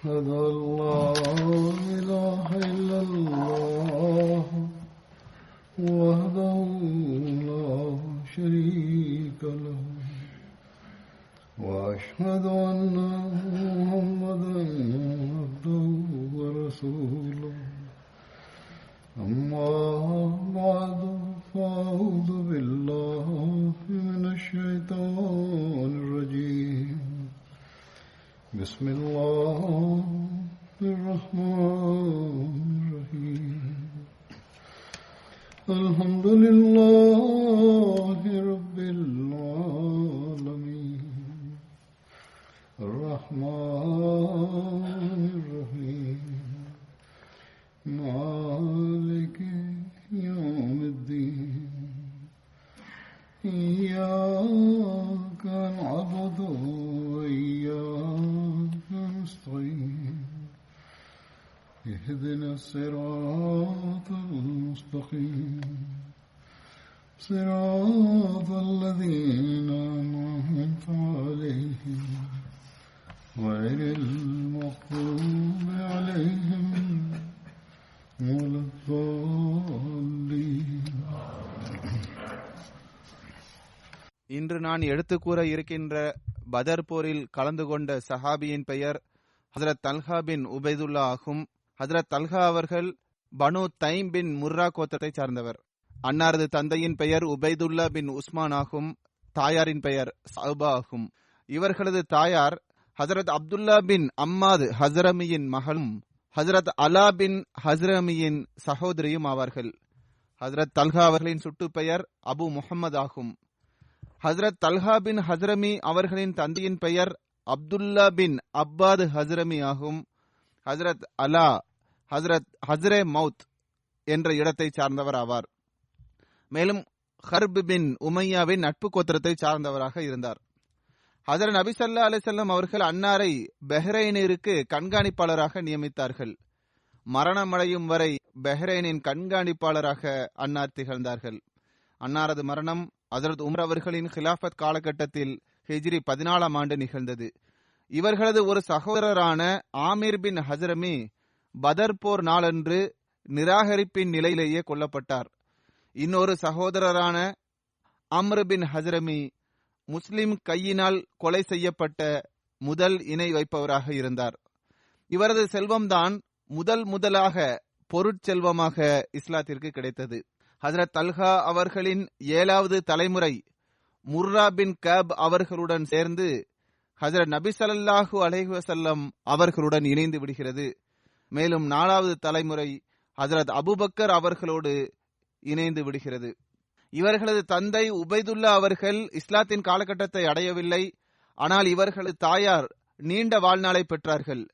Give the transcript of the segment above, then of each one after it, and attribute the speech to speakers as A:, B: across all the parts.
A: أشهد أن لا إله إلا الله وحده لا شريك له وأشهد أن محمدا عبده ورسوله أما بعد فأعوذ بالله من الشيطان الرجيم بسم الله الرحمن الرحيم الحمد لله رب العالمين الرحمن الرحيم مالك يوم الدين إياك نعبد وإياك نستعين اهدنا الصراط المستقيم صراط الذين أنعمت عليهم غير المغضوب عليهم ولا الضالين.
B: இன்று நான் எடுத்துக்கூற இருக்கின்ற பதர் போரில் கலந்து கொண்ட சஹாபியின் பெயர் ஹஜ்ரத் தல்ஹா பின் உபைதுல்லா ஆகும். ஹஜ்ரத் தல்ஹா அவர்கள் பனு தைம் பின் முர்ரா கோத்திரத்தை சார்ந்தவர். அன்னாரது தந்தையின் பெயர் உபைதுல்லா பின் உஸ்மான் ஆகும். தாயாரின் பெயர் சஅபா ஆகும். இவர்களது தாயார் ஹஜ்ரத் அப்துல்லா பின் அம்மாது ஹஸ்ரமியின் மகளும் ஹஜ்ரத் அலா பின் ஹஸ்ரமியின் சகோதரியும் ஆவார்கள். ஹஜ்ரத் தல்ஹா அவர்களின் சுட்டு பெயர் அபு முஹம்மது ஆகும். ஹஜ்ரத் தல்ஹா பின் ஹஸ்ரமி அவர்களின் தந்தையின் பெயர் அப்துல்லா பின் அப்பாது ஹஸ்ரமி ஆகும். ஹஜ்ரத் அலா ஹஜ்ரத் ஹஸ்ரே மவுத் என்ற இடத்தை சார்ந்தவர் ஆவார். மேலும் ஹர்ப் பின் உமையாவின் நட்பு கோத்திரத்தை சார்ந்தவராக இருந்தார். ஹஜ்ரத் நபி ஸல்லல்லாஹு அலைஹி வஸல்லம் அவர்கள் அன்னாரை பஹ்ரைனிற்கு கண்காணிப்பாளராக நியமித்தார்கள். மரணமடையும் வரை பஹ்ரைனின் கண்காணிப்பாளராக அன்னார் திகழ்ந்தார்கள். அன்னாரது மரணம் ஹஜ்ரத் உமர் அவர்களின் ஹிலாஃபத் காலகட்டத்தில் ஹிஜ்ரி 14ஆம் ஆண்டு நிகழ்ந்தது. இவர்களது ஒரு சகோதரரான ஆமீர் பின் ஹஸ்ரமி பதர் போர் நாளன்று நிராகரிப்பின் நிலையிலேயே கொல்லப்பட்டார். இன்னொரு சகோதரரான அம்ர் பின் ஹஸ்ரமி முஸ்லிம் கையினால் கொலை செய்யப்பட்ட முதல் இணை வைப்பவராக இருந்தார். இவரது செல்வம்தான் முதலாக பொருட்செல்வமாக இஸ்லாத்திற்கு கிடைத்தது. ஹஜ்ரத் தல்ஹா அவர்களின் 7வது தலைமுறை முர்ரா பின் கப் அவர்களுடன் சேர்ந்து ஹஜ்ரத் நபி ஸல்லல்லாஹு அலைஹி வஸல்லம் அவர்களுடன் இணைந்து விடுகிறது. மேலும் 4வது தலைமுறை ஹஜ்ரத் அபூபக்கர் அவர்களோடு இணைந்து விடுகிறது. இவர்களது தந்தை உபைதுல்லா அவர்கள் இஸ்லாத்தின் காலகட்டத்தை அடையவில்லை. ஆனால் இவர்களது தாயார் நீண்ட வாழ்நாளை பெற்றார்கள்.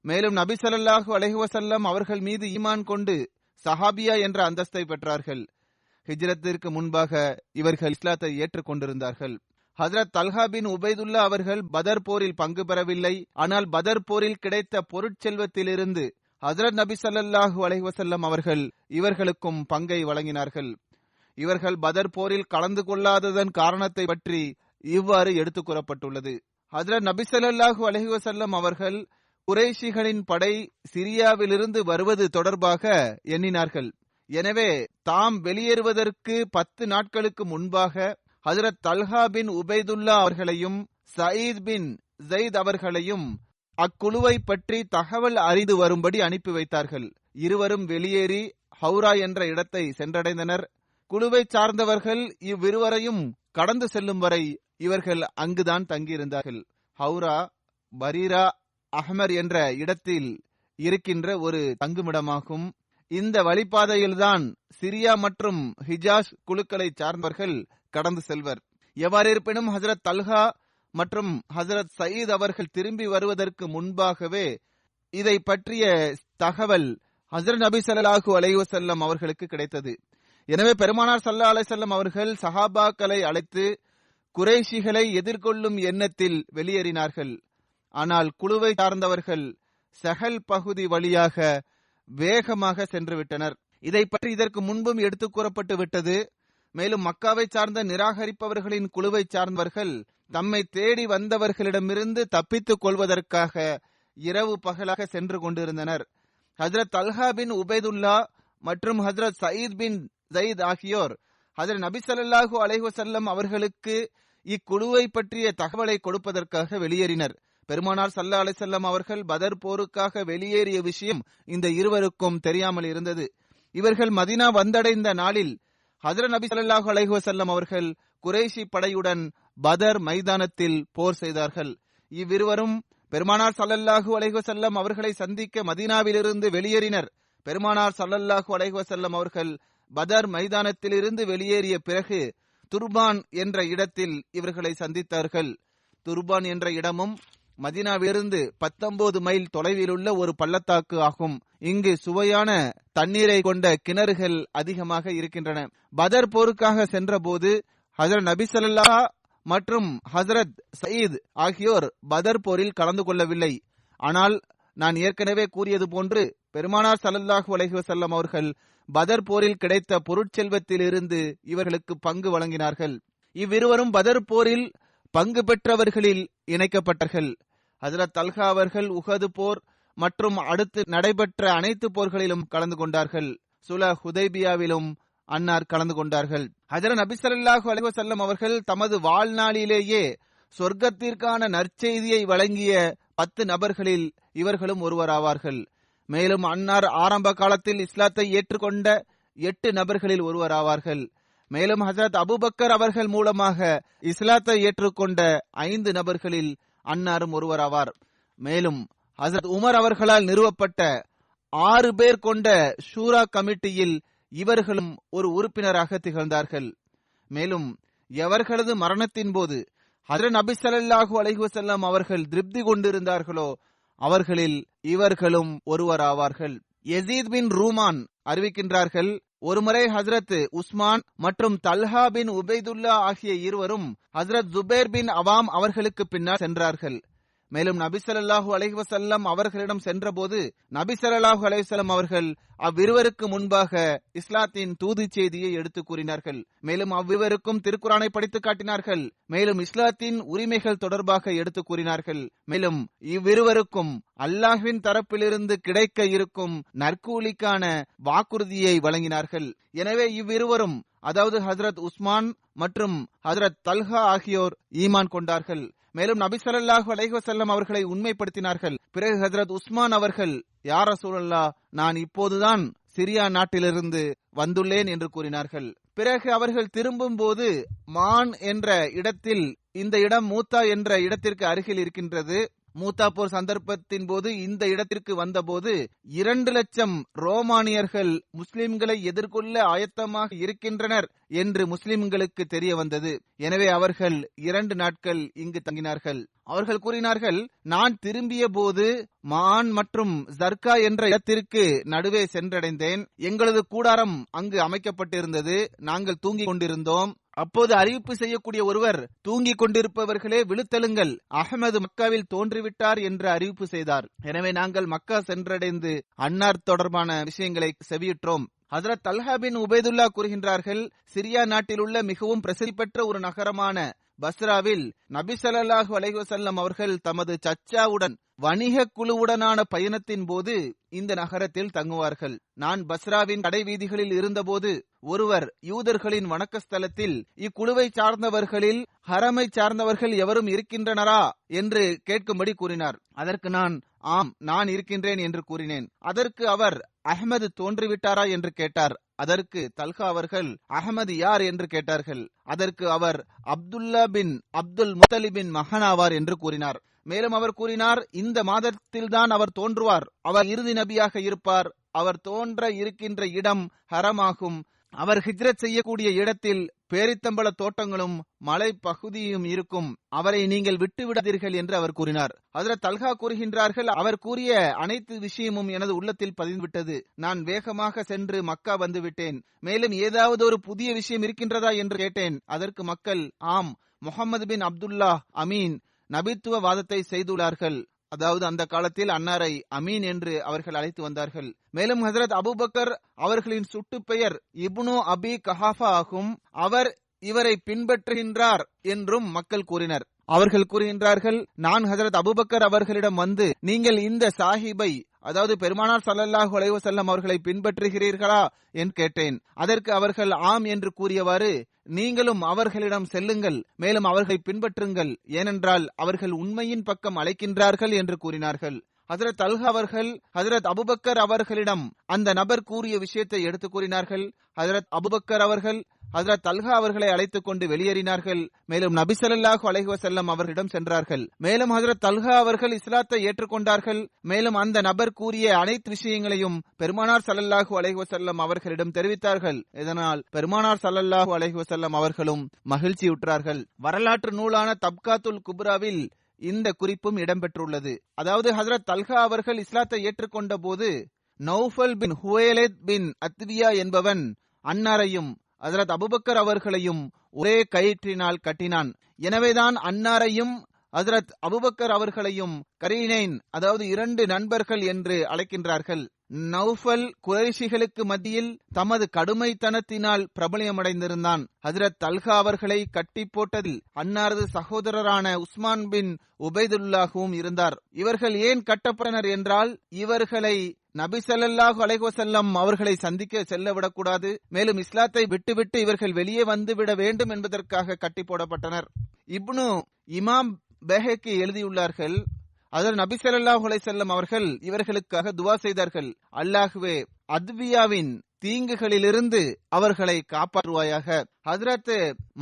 B: மேலும் நபி ஸல்லல்லாஹு அலைஹி வஸல்லம் அவர்கள் மீது ஈமான் கொண்டு சஹாபியா என்ற அந்தஸ்தை பெற்றார்கள். ஹிஜ்ரத்திற்கு முன்பாக இவர்கள் இஸ்லாத்தை ஏற்றுக் கொண்டிருந்தார்கள். ஹஜ்ரத் தல்ஹா பின் உபைதுல்லா அவர்கள் பதர் போரில் பங்கு பெறவில்லை. ஆனால் பதர் போரில் கிடைத்த பொருட்செல்வத்திலிருந்து ஹஜ்ரத் நபி ஸல்லல்லாஹு அலைஹி வஸல்லம் அவர்கள் இவர்களுக்கும் பங்கை வழங்கினார்கள். இவர்கள் பதர் போரில் கலந்து கொள்ளாததன் காரணத்தை பற்றி இவ்வாறு எடுத்துக் கூறப்பட்டுள்ளது. ஹஜ்ரத் நபி ஸல்லல்லாஹு அலைஹி வஸல்லம் அவர்கள் குறைஷிகளின் படை சிரியாவிலிருந்து வருவது தொடர்பாக எண்ணினார்கள். எனவே தாம் வெளியேறுவதற்கு 10 நாட்களுக்கு முன்பாக ஹஜ்ரத் தல்ஹா பின் உபைதுல்லா அவர்களையும் சயீத் பின் ஸைத் அவர்களையும் அக்குழுவை பற்றி தகவல் அறிந்து வரும்படி அனுப்பி வைத்தார்கள். இருவரும் வெளியேறி ஹவுரா என்ற இடத்தை சென்றடைந்தனர். குழுவை சார்ந்தவர்கள் இவ்விருவரையும் கடந்து செல்லும் வரை இவர்கள் அங்குதான் தங்கியிருந்தார்கள். ஹவுரா பரீரா அஹ்மர் என்ற இடத்தில் இருக்கின்ற ஒரு தங்குமிடமாகும். இந்த வழிபாதையில்தான் சிரியா மற்றும் ஹிஜாஸ் குழுக்களை சார்ந்தவர்கள் கடந்து செல்வர். எவ்வாறு இருப்பினும் ஹஜ்ரத் தல்ஹா மற்றும் ஹஜ்ரத் சயீத் அவர்கள் திரும்பி வருவதற்கு முன்பாகவே இதை பற்றிய தகவல் ஹஜ்ரத் நபி ஸல்லல்லாஹு அலைஹி வஸல்லம் அவர்களுக்கு கிடைத்தது. எனவே பெருமானார் ஸல்லல்லாஹு அலைஹி வஸல்லம் அவர்கள் சஹாபாக்களை அழைத்து குறைஷிகளை எதிர்கொள்ளும் எண்ணத்தில் வெளியேறினார்கள். ஆனால் குழுவை சார்ந்தவர்கள் சஹல் பகுதி வழியாக வேகமாக சென்று விட்டனர். இதை பற்றி இதற்கு முன்பும் எடுத்துக் கூறப்பட்டு விட்டது. மேலும் மக்காவை சார்ந்த நிராகரிப்பவர்களின் குழுவை சார்ந்தவர்கள் தம்மை தேடி வந்தவர்களிடமிருந்து தப்பித்துக் கொள்வதற்காக இரவு பகலாக சென்று கொண்டிருந்தனர். ஹஜ்ரத் தல்ஹா பின் உபைதுல்லா மற்றும் ஹஜ்ரத் சயீத் பின் ஜயீத் ஆகியோர் ஹஜ்ரத் நபி ஸல்லல்லாஹு அலைஹி வஸல்லம் அவர்களுக்கு இக்குழுவை பற்றிய தகவலை கொடுப்பதற்காக வெளியேறினர். பெருமானார் ஸல்லல்லாஹு அலைஹி வஸல்லம் அவர்கள் பதர் போருக்காக வெளியேறிய விஷயம் இந்த இருவருக்கும் தெரியாமல் இருந்தது. இவர்கள் மதீனா வந்தடைந்த நாளில் ஹஜ்ரத் நபி ஸல்லல்லாஹு அலைஹி வஸல்லம் அவர்கள் குறைஷி படையுடன் பதர் மைதானத்தில் போர் செய்தார்கள். இவ்விருவரும் பெருமானார் ஸல்லல்லாஹு அலைஹி வஸல்லம் அவர்களை சந்திக்க மதீனாவிலிருந்து வெளியேறினர். பெருமானார் ஸல்லல்லாஹு அலைஹி வஸல்லம் அவர்கள் பதர் மைதானத்தில் இருந்து வெளியேறிய பிறகு துர்பான் என்ற இடத்தில் இவர்களை சந்தித்தார்கள். துர்பான் என்ற இடமும் மதீனாவிலிருந்து 19 மைல் தொலைவில் உள்ள ஒரு பள்ளத்தாக்கு ஆகும். இங்கு சுவையான தண்ணீரை கொண்ட கிணறுகள் அதிகமாக இருக்கின்றன. பதர் போருக்காக சென்ற போது ஹஜ்ரத் நபி ஸல்லல்லாஹு மற்றும் ஹஜ்ரத் சயீத் ஆகியோர் பதர் போரில் கலந்து கொள்ளவில்லை. ஆனால் நான் ஏற்கனவே கூறியது போன்று பெருமானார் ஸல்லல்லாஹு அலைஹி வஸல்லம் அவர்கள் பதர் போரில் கிடைத்த பொருட்செல்வத்தில் இருந்து இவர்களுக்கு பங்கு வழங்கினார்கள். இவ்விருவரும் பதர் போரில் பங்கு பெற்றவர்களில் இணைக்கப்பட்டார்கள். ஹஜ்ரத் தல்ஹா அவர்கள் உஹது போர் மற்றும் அடுத்து நடைபெற்ற அனைத்து போர்களிலும் கலந்து கொண்டார்கள். சுலஹ் ஹுதைபியாவிலும் அன்னார் கலந்து கொண்டார்கள். ஹஜ்ரத் நபி ஸல்லல்லாஹு அலைஹி வஸல்லம் அவர்கள் தமது வாழ்நாளிலேயே சொர்க்கத்திற்கான நற்செய்தியை வழங்கிய 10 நபர்களில் இவர்களும் ஒருவராவார்கள். மேலும் அன்னார் ஆரம்ப காலத்தில் இஸ்லாத்தை ஏற்றுக்கொண்ட 8 நபர்களில் ஒருவராவார்கள். மேலும் ஹஜ்ரத் அபூபக்கர் அவர்கள் மூலமாக இஸ்லாத்தை ஏற்றுக்கொண்ட 5 நபர்களில் அன்னாரும் ஒருவராவார். மேலும் ஹஜ்ரத் உமர் அவர்களால் நிறுவப்பட்ட 6 பேர் கொண்ட ஷூரா கமிட்டியில் இவர்களும் ஒரு உறுப்பினராக திகழ்ந்தார்கள். மேலும் எவர்களது மரணத்தின் போது ஹஜ்ரத் நபி ஸல்லல்லாஹு அலைஹி வஸல்லம் அவர்கள் திருப்தி கொண்டிருந்தார்களோ அவர்களில் இவர்களும் ஒருவராவார்கள். யசீத் பின் ரூமான் அறிவிக்கின்றார்கள், ஒருமுறை ஹஜ்ரத் உஸ்மான் மற்றும் தல்ஹா பின் உபைதுல்லா ஆகிய இருவரும் ஹஜ்ரத் ஜுபைர் பின் அவாம் அவர்களுக்கு பின்னால் சென்றார்கள். மேலும் நபி ஸல்லல்லாஹு அலைஹி வஸல்லம் அவர்களிடம் சென்றபோது நபி ஸல்லல்லாஹு அலைஹி வஸல்லம் அவர்கள் அவ்விருவருக்கு முன்பாக இஸ்லாத்தின் தூது செய்தியை எடுத்து கூறினார்கள். மேலும் அவ்விருவருக்கும் திருக்குரானை படித்து காட்டினார்கள். மேலும் இஸ்லாத்தின் உரிமைகள் தொடர்பாக எடுத்து கூறினார்கள். மேலும் இவ்விருவருக்கும் அல்லாஹ்வின் தரப்பிலிருந்து கிடைக்க இருக்கும் நற்கூலிக்கான வாக்குறுதியை வழங்கினார்கள். எனவே இவ்விருவரும், அதாவது ஹஜ்ரத் உஸ்மான் மற்றும் ஹஜ்ரத் தல்ஹா ஆகியோர் ஈமான் கொண்டார்கள். மேலும் நபி ஸல்லல்லாஹு அலைஹி வஸல்லம் அவர்களை உண்மைப்படுத்தினார்கள். பிறகு ஹஜ்ரத் உஸ்மான் அவர்கள், யா ரசூலல்லாஹ், நான் இப்போதுதான் சிரியா நாட்டிலிருந்து வந்துள்ளேன் என்று கூறினார்கள். பிறகு அவர்கள் திரும்பும் போது மான் என்ற இடத்தில், இந்த இடம் மூத்தா என்ற இடத்திற்கு அருகில் இருக்கின்றது. மூத்தா போர் சந்தர்ப்பத்தின் போது இந்த இடத்திற்கு வந்தபோது 2 லட்சம் ரோமானியர்கள் முஸ்லிம்களை எதிர்கொள்ள ஆயத்தமாக இருக்கின்றனர் என்று முஸ்லிம்களுக்கு தெரிய வந்தது. எனவே அவர்கள் 2 நாட்கள் இங்கு தங்கினார்கள். அவர்கள் கூறினார்கள், நான் திரும்பிய போது மான் மற்றும் ஜர்கா என்ற இடத்திற்கு நடுவே சென்றடைந்தேன். எங்களது கூடாரம் அங்கு அமைக்கப்பட்டிருந்தது. நாங்கள் தூங்கிக் கொண்டிருந்தோம். அப்போது அறிவிப்பு செய்யக்கூடிய ஒருவர், தூங்கிக் கொண்டிருப்பவர்களே விழுத்தலுங்கள், அஹ்மது மக்காவில் தோன்றிவிட்டார் என்று அறிவிப்பு செய்தார். எனவே நாங்கள் மக்கா சென்றடைந்து அன்னார் தொடர்பான விஷயங்களை செவியுற்றோம். ஹஜ்ரத் தல்ஹா பின் உபைதுல்லா கூறுகின்றார்கள், சிரியா நாட்டில் உள்ள மிகவும் பிரசித்தி பெற்ற ஒரு நகரமான பஸ்ராவில் நபி ஸல்லல்லாஹு அலைஹி வஸல்லம் அவர்கள் தமது சச்சாவுடன் வணிக குழுவுடனான பயணத்தின் போது இந்த நகரத்தில் தங்குவார்கள். நான் பஸ்ராவின் கடை வீதிகளில் இருந்தபோது ஒருவர் யூதர்களின் வணக்க ஸ்தலத்தில் இக்குழுவை சார்ந்தவர்களில் ஹரமை சார்ந்தவர்கள் எவரும் இருக்கின்றனரா என்று கேட்கும்படி கூறினார். அதற்கு நான், ஆம், நான் இருக்கின்றேன் என்று கூறினேன். அதற்கு அவர், அஹ்மது தோன்றிவிட்டாரா என்று கேட்டார். அதற்கு தல்ஹா அவர்கள், அஹ்மது யார் என்று கேட்டார்கள். அதற்கு அவர், அப்துல்லா பின் அப்துல் முத்தலிபின் மகனாவார் என்று கூறினார். மேலும் அவர் கூறினார், இந்த மாதத்தில்தான் அவர் தோன்றுவார். அவர் இறுதி நபியாக இருப்பார். அவர் தோன்ற இருக்கின்ற இடம் ஹரமாகும். அவர் ஹிஜ்ரத் செய்யக்கூடிய இடத்தில் பேரித்தம்பள தோட்டங்களும் மலை பகுதியும் இருக்கும். அவரை நீங்கள் விட்டுவிடாதீர்கள் என்று அவர் கூறினார். ஹஜ்ரத் தல்ஹா கூறுகின்றார்கள், அவர் கூறிய அனைத்து விஷயமும் எனது உள்ளத்தில் பதிந்துவிட்டது. நான் வேகமாக சென்று மக்கா வந்துவிட்டேன். மேலும் ஏதாவது ஒரு புதிய விஷயம் இருக்கின்றதா என்று கேட்டேன். அதற்கு மக்கள், ஆம், முஹம்மது பின் அப்துல்லா அமீன் நபித்துவ வாதத்தை செய்துள்ளார்கள். அதாவது அந்த காலத்தில் அன்னாரை அமீன் என்று அவர்கள் அழைத்து வந்தார்கள். மேலும் ஹஜ்ரத் அபூபக்கர் அவர்களின் சுட்டு பெயர் இப்னு அபி கஹாஃபா ஆகும். அவர் இவரை பின்பற்றுகின்றார் என்றும் மக்கள் கூறினர். அவர்கள் கூறுகின்றார்கள், நான் ஹஜரத் அபூபக்கர் அவர்களிடம் வந்து, நீங்கள் இந்த சாஹிபை, அதாவது பெருமானார் ஸல்லல்லாஹு அலைஹி வஸல்லம் அவர்களை பின்பற்றுகிறீர்களா என்று கேட்டேன். அதற்கு அவர்கள் ஆம் என்று கூறியவாறு, நீங்களும் அவர்களிடம் செல்லுங்கள், மேலும் அவர்களை பின்பற்றுங்கள், ஏனென்றால் அவர்கள் உண்மையின் பக்கம் அழைக்கின்றார்கள் என்று கூறினார்கள். ஹஜரத் தல்ஹா அவர்கள் ஹஜரத் அபூபக்கர் அவர்களிடம் அந்த நபர் கூறிய விஷயத்தை எடுத்து கூறினார்கள். ஹஜரத் அபூபக்கர் அவர்கள் ஹஜரத் தல்ஹா அவர்களை அழைத்துக் கொண்டு வெளியேறினார்கள். மேலும் நபி ஸல்லல்லாஹு அலைஹி வஸல்லம் அவர்களிடம் சென்றார்கள். மேலும் ஹஜரத் தல்ஹா அவர்கள் இஸ்லாத்தை ஏற்றுக்கொண்டார்கள். மேலும் அந்த நபர் கூறிய அனைத்து விஷயங்களையும் பெருமானார் ஸல்லல்லாஹு அலைஹி வஸல்லம் அவர்களிடம் தெரிவித்தார்கள். இதனால் பெருமானார் ஸல்லல்லாஹு அலைஹி வஸல்லம் அவர்களும் மகிழ்ச்சியுற்றார்கள். வரலாற்று நூலான தப்காத்துல் குப்ராவில் இந்த குறிப்பும் இடம்பெற்றுள்ளது. அதாவது ஹஜரத் தல்ஹா அவர்கள் இஸ்லாத்தை ஏற்றுக்கொண்ட போது நௌஃபல் பின் ஹுவைலித் பின் அத்வியா என்பவன் அன்னாரையும் ஹஜரத் அபூபக்கர் அவர்களையும் ஒரே கயிற்றினால் கட்டினான். எனவேதான் அன்னாரையும் ஹஜரத் அபூபக்கர் அவர்களையும் கரீனைன், அதாவது 2 நண்பர்கள் என்று அழைக்கின்றார்கள். நௌஃபல் குறைஷிகளுக்கு மத்தியில் தமது கடுமைத்தனத்தினால் பிரபலியமடைந்திருந்தான். ஹஜரத் தல்ஹா அவர்களை கட்டி போட்டதில் அன்னாரது சகோதரரான உஸ்மான் பின் உபைதுல்லாஹுவும் இருந்தார். இவர்கள் ஏன் கட்டப்பட்டனர் என்றால், இவர்களை நபி ஸல்லல்லாஹு அலைஹி வஸல்லம் அவர்களை சந்திக்க செல்ல விடக்கூடாது, மேலும் இஸ்லாத்தை விட்டுவிட்டு இவர்கள் வெளியே வந்துவிட வேண்டும் என்பதற்காக கட்டி போடப்பட்டனர். இப்னு இமாம் பெஹக்கி எழுதியுள்ளார்கள், அதில் நபி ஸல்லல்லாஹு அலைஹி வஸல்லம் அவர்கள் இவர்களுக்காக துவா செய்தார்கள், அல்லாஹ்வே அத்வியாவின் தீங்குகளிலிருந்து அவர்களை காப்பாற்றுவாயாக. ஹஜ்ரத்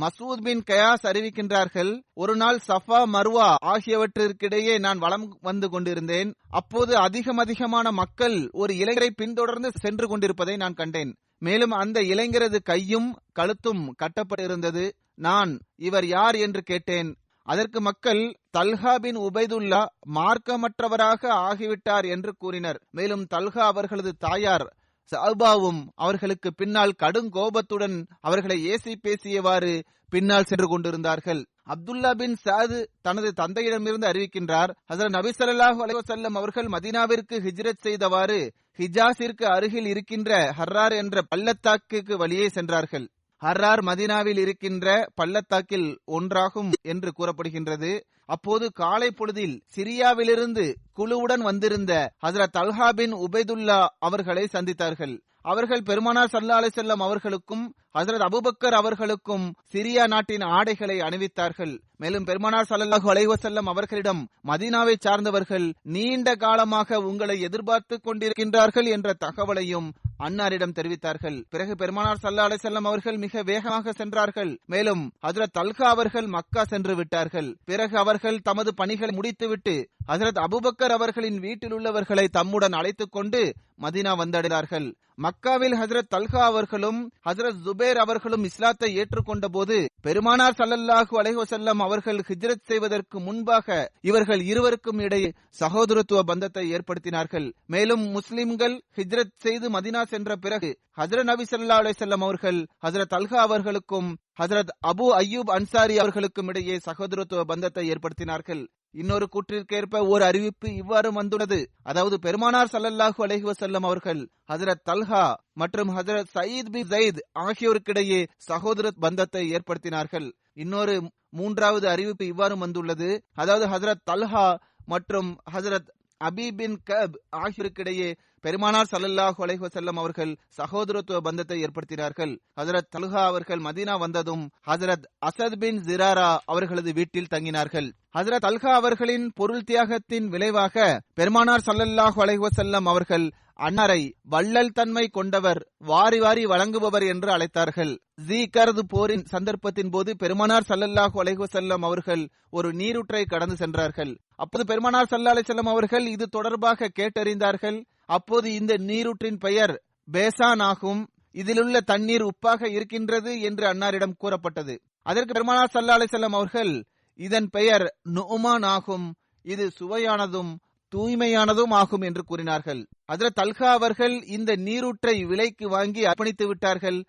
B: மசூத் பின் கயாஸ் அறிவிக்கின்றார்கள், ஒரு நாள் சஃபா மர்வா ஆகியவற்றிற்கிடையே நான் வலம் வந்து கொண்டிருந்தேன். அப்போது அதிகமான மக்கள் ஒரு இளைஞரை பின்தொடர்ந்து சென்று கொண்டிருப்பதை நான் கண்டேன். மேலும் அந்த இளைஞரது கையும் கழுத்தும் கட்டப்பட்டிருந்தது. நான் இவர் யார் என்று கேட்டேன். அதற்கு மக்கள் தல்ஹா பின் உபைதுல்லா மார்க்கமற்றவராக ஆகிவிட்டார் என்று கூறினர். மேலும் தல்ஹா அவர்களது தாயார் சஅபாவும் அவர்களுக்கு பின்னால் கடுங்கோபத்துடன் அவர்களை ஏசி பேசியவாறு பின்னால் சென்று கொண்டிருந்தார்கள். அப்துல்லா பின் சாது தனது தந்தையிடமிருந்து அறிவிக்கின்றார், ஹஜ்ரத் நபி ஸல்லல்லாஹு அலைஹி வஸல்லம் அவர்கள் மதீனாவிற்கு ஹிஜ்ரத் செய்தவாறு ஹிஜாஸிற்கு அருகில் இருக்கின்ற ஹர்ரார் என்ற பள்ளத்தாக்குக்கு வழியே சென்றார்கள். ஹர்ரார் மதீனாவில் இருக்கின்ற பள்ளத்தாக்கில் ஒன்றாகும் என்று கூறப்படுகின்றது. அப்போது காலை பொழுதில் சிரியாவிலிருந்து குழுவுடன் வந்திருந்த ஹஜ்ரத் தல்ஹா பின் உபைதுல்லா அவர்களை சந்தித்தார்கள். அவர்கள் பெருமானார் ஸல்லல்லாஹு அலைஹி வஸல்லம் அவர்களுக்கும் ஹஜ்ரத் அபூபக்கர் அவர்களுக்கும் சிரியா நாட்டின் ஆடைகளை அணிவித்தார்கள். மேலும் பெருமானார் ஸல்லல்லாஹு அலைஹி வஸல்லம் அவர்களிடம், மதீனாவை சார்ந்தவர்கள் நீண்ட காலமாக உங்களை எதிர்பார்த்து கொண்டிருக்கின்றார்கள் என்ற தகவலையும் அன்னாரிடம் தெரிவித்தார்கள். பிறகு பெருமானார் ஸல்லல்லாஹு அலைஹி வஸல்லம் அவர்கள் மிக வேகமாக சென்றார்கள். மேலும் ஹஜ்ரத் தல்ஹா அவர்கள் மக்கா சென்று விட்டார்கள். பிறகு அவர்கள் தமது பணிகளை முடித்துவிட்டு ஹஜ்ரத் அபூபக்கர் அவர்களின் வீட்டில் உள்ளவர்களை தம்முடன் அழைத்துக் கொண்டு மதீனா வந்தடைந்தார்கள். மக்காவில் ஹஜ்ரத் தல்ஹா அவர்களும் ஹஜ்ரத் ஜுபேர் அவர்களும் இஸ்லாத்தை ஏற்றுக்கொண்ட போது பெருமானார் ஸல்லல்லாஹு அலைஹி வஸல்லம் அவர்கள் ஹிஜ்ரத் செய்வதற்கு முன்பாக இவர்கள் இருவருக்கும் இடையே சகோதரத்துவ பந்தத்தை ஏற்படுத்தினார்கள். மேலும் முஸ்லிம்கள் ஹிஜ்ரத் செய்து மதீனா சென்ற பிறகு ஹஜ்ரத் நபி ஸல்லல்லாஹு அலைஹி வஸல்லம் அவர்கள் ஹஜ்ரத் தல்ஹா அவர்களுக்கும் ஹஜ்ரத் அபு அய்யூப் அன்சாரி அவர்களுக்கும் இடையே சகோதரத்துவ பந்தத்தை ஏற்படுத்தினார்கள். இன்னொரு கூற்றிற்கேற்ப ஒரு அறிவிப்பு இவ்வாறு வந்துள்ளது, அதாவது பெருமானார் ஸல்லல்லாஹு அலைஹி வஸல்லம் அவர்கள் ஹஜ்ரத் தல்ஹா மற்றும் ஹஜ்ரத் சயீத் பின் ஸைத் ஆகியோருக்கிடையே சகோதர பந்தத்தை ஏற்படுத்தினார்கள். இன்னொரு மூன்றாவது அறிவிப்பு இவ்வாறு வந்துள்ளது, அதாவது ஹஜ்ரத் தல்ஹா மற்றும் ஹஜ்ரத் அபி பின் கப் ஆகியோருக்கிடையே பெருமானார் ஸல்லல்லாஹு அலைஹி வஸல்லம் அவர்கள் சகோதரத்துவ பந்தத்தை ஏற்படுத்தினார்கள். ஹஜ்ரத் தல்ஹா அவர்கள் மதீனா வந்ததும் ஹஜ்ரத் அசத் பின் ஜிராரா அவர்களது வீட்டில் தங்கினார்கள். ஹஜ்ரத் தல்ஹா அவர்களின் பொருள் தியாகத்தின் விளைவாக பெருமானார் ஸல்லல்லாஹு அலைஹி வஸல்லம் அவர்கள் அன்னாரை வள்ளல் தன்மை கொண்டவர், வாரி வாரி வழங்குபவர் என்று அழைத்தார்கள். ஜீகர்து போரின் சந்தர்ப்பத்தின் போது பெருமானார் ஸல்லல்லாஹு அலைஹி வஸல்லம் அவர்கள் ஒரு நீரூற்றை கடந்து சென்றார்கள். அப்போது பெருமானார் ஸல்லல்லாஹு அலைஹி வஸல்லம் அவர்கள் இது தொடர்பாக கேட்டறிந்தார்கள். அப்போது இந்த நீரூற்றின் பெயர் பேசான் ஆகும், இதிலுள்ள தண்ணீர் உப்பாக இருக்கின்றது என்று அன்னாரிடம் கூறப்பட்டது. அதற்கு பெருமானார் ஸல்லல்லாஹு அலைஹி வஸல்லம் அவர்கள், இதன் பெயர் நுஅமான் ஆகும், இது சுவையானதும் தூய்மையானதும் ஆகும் என்று கூறினார்கள். ஹஜ்ரத் தல்ஹா அவர்கள் இந்த நீரூற்றை விலைக்கு வாங்கி அர்ப்பணித்து விட்டார்கள்.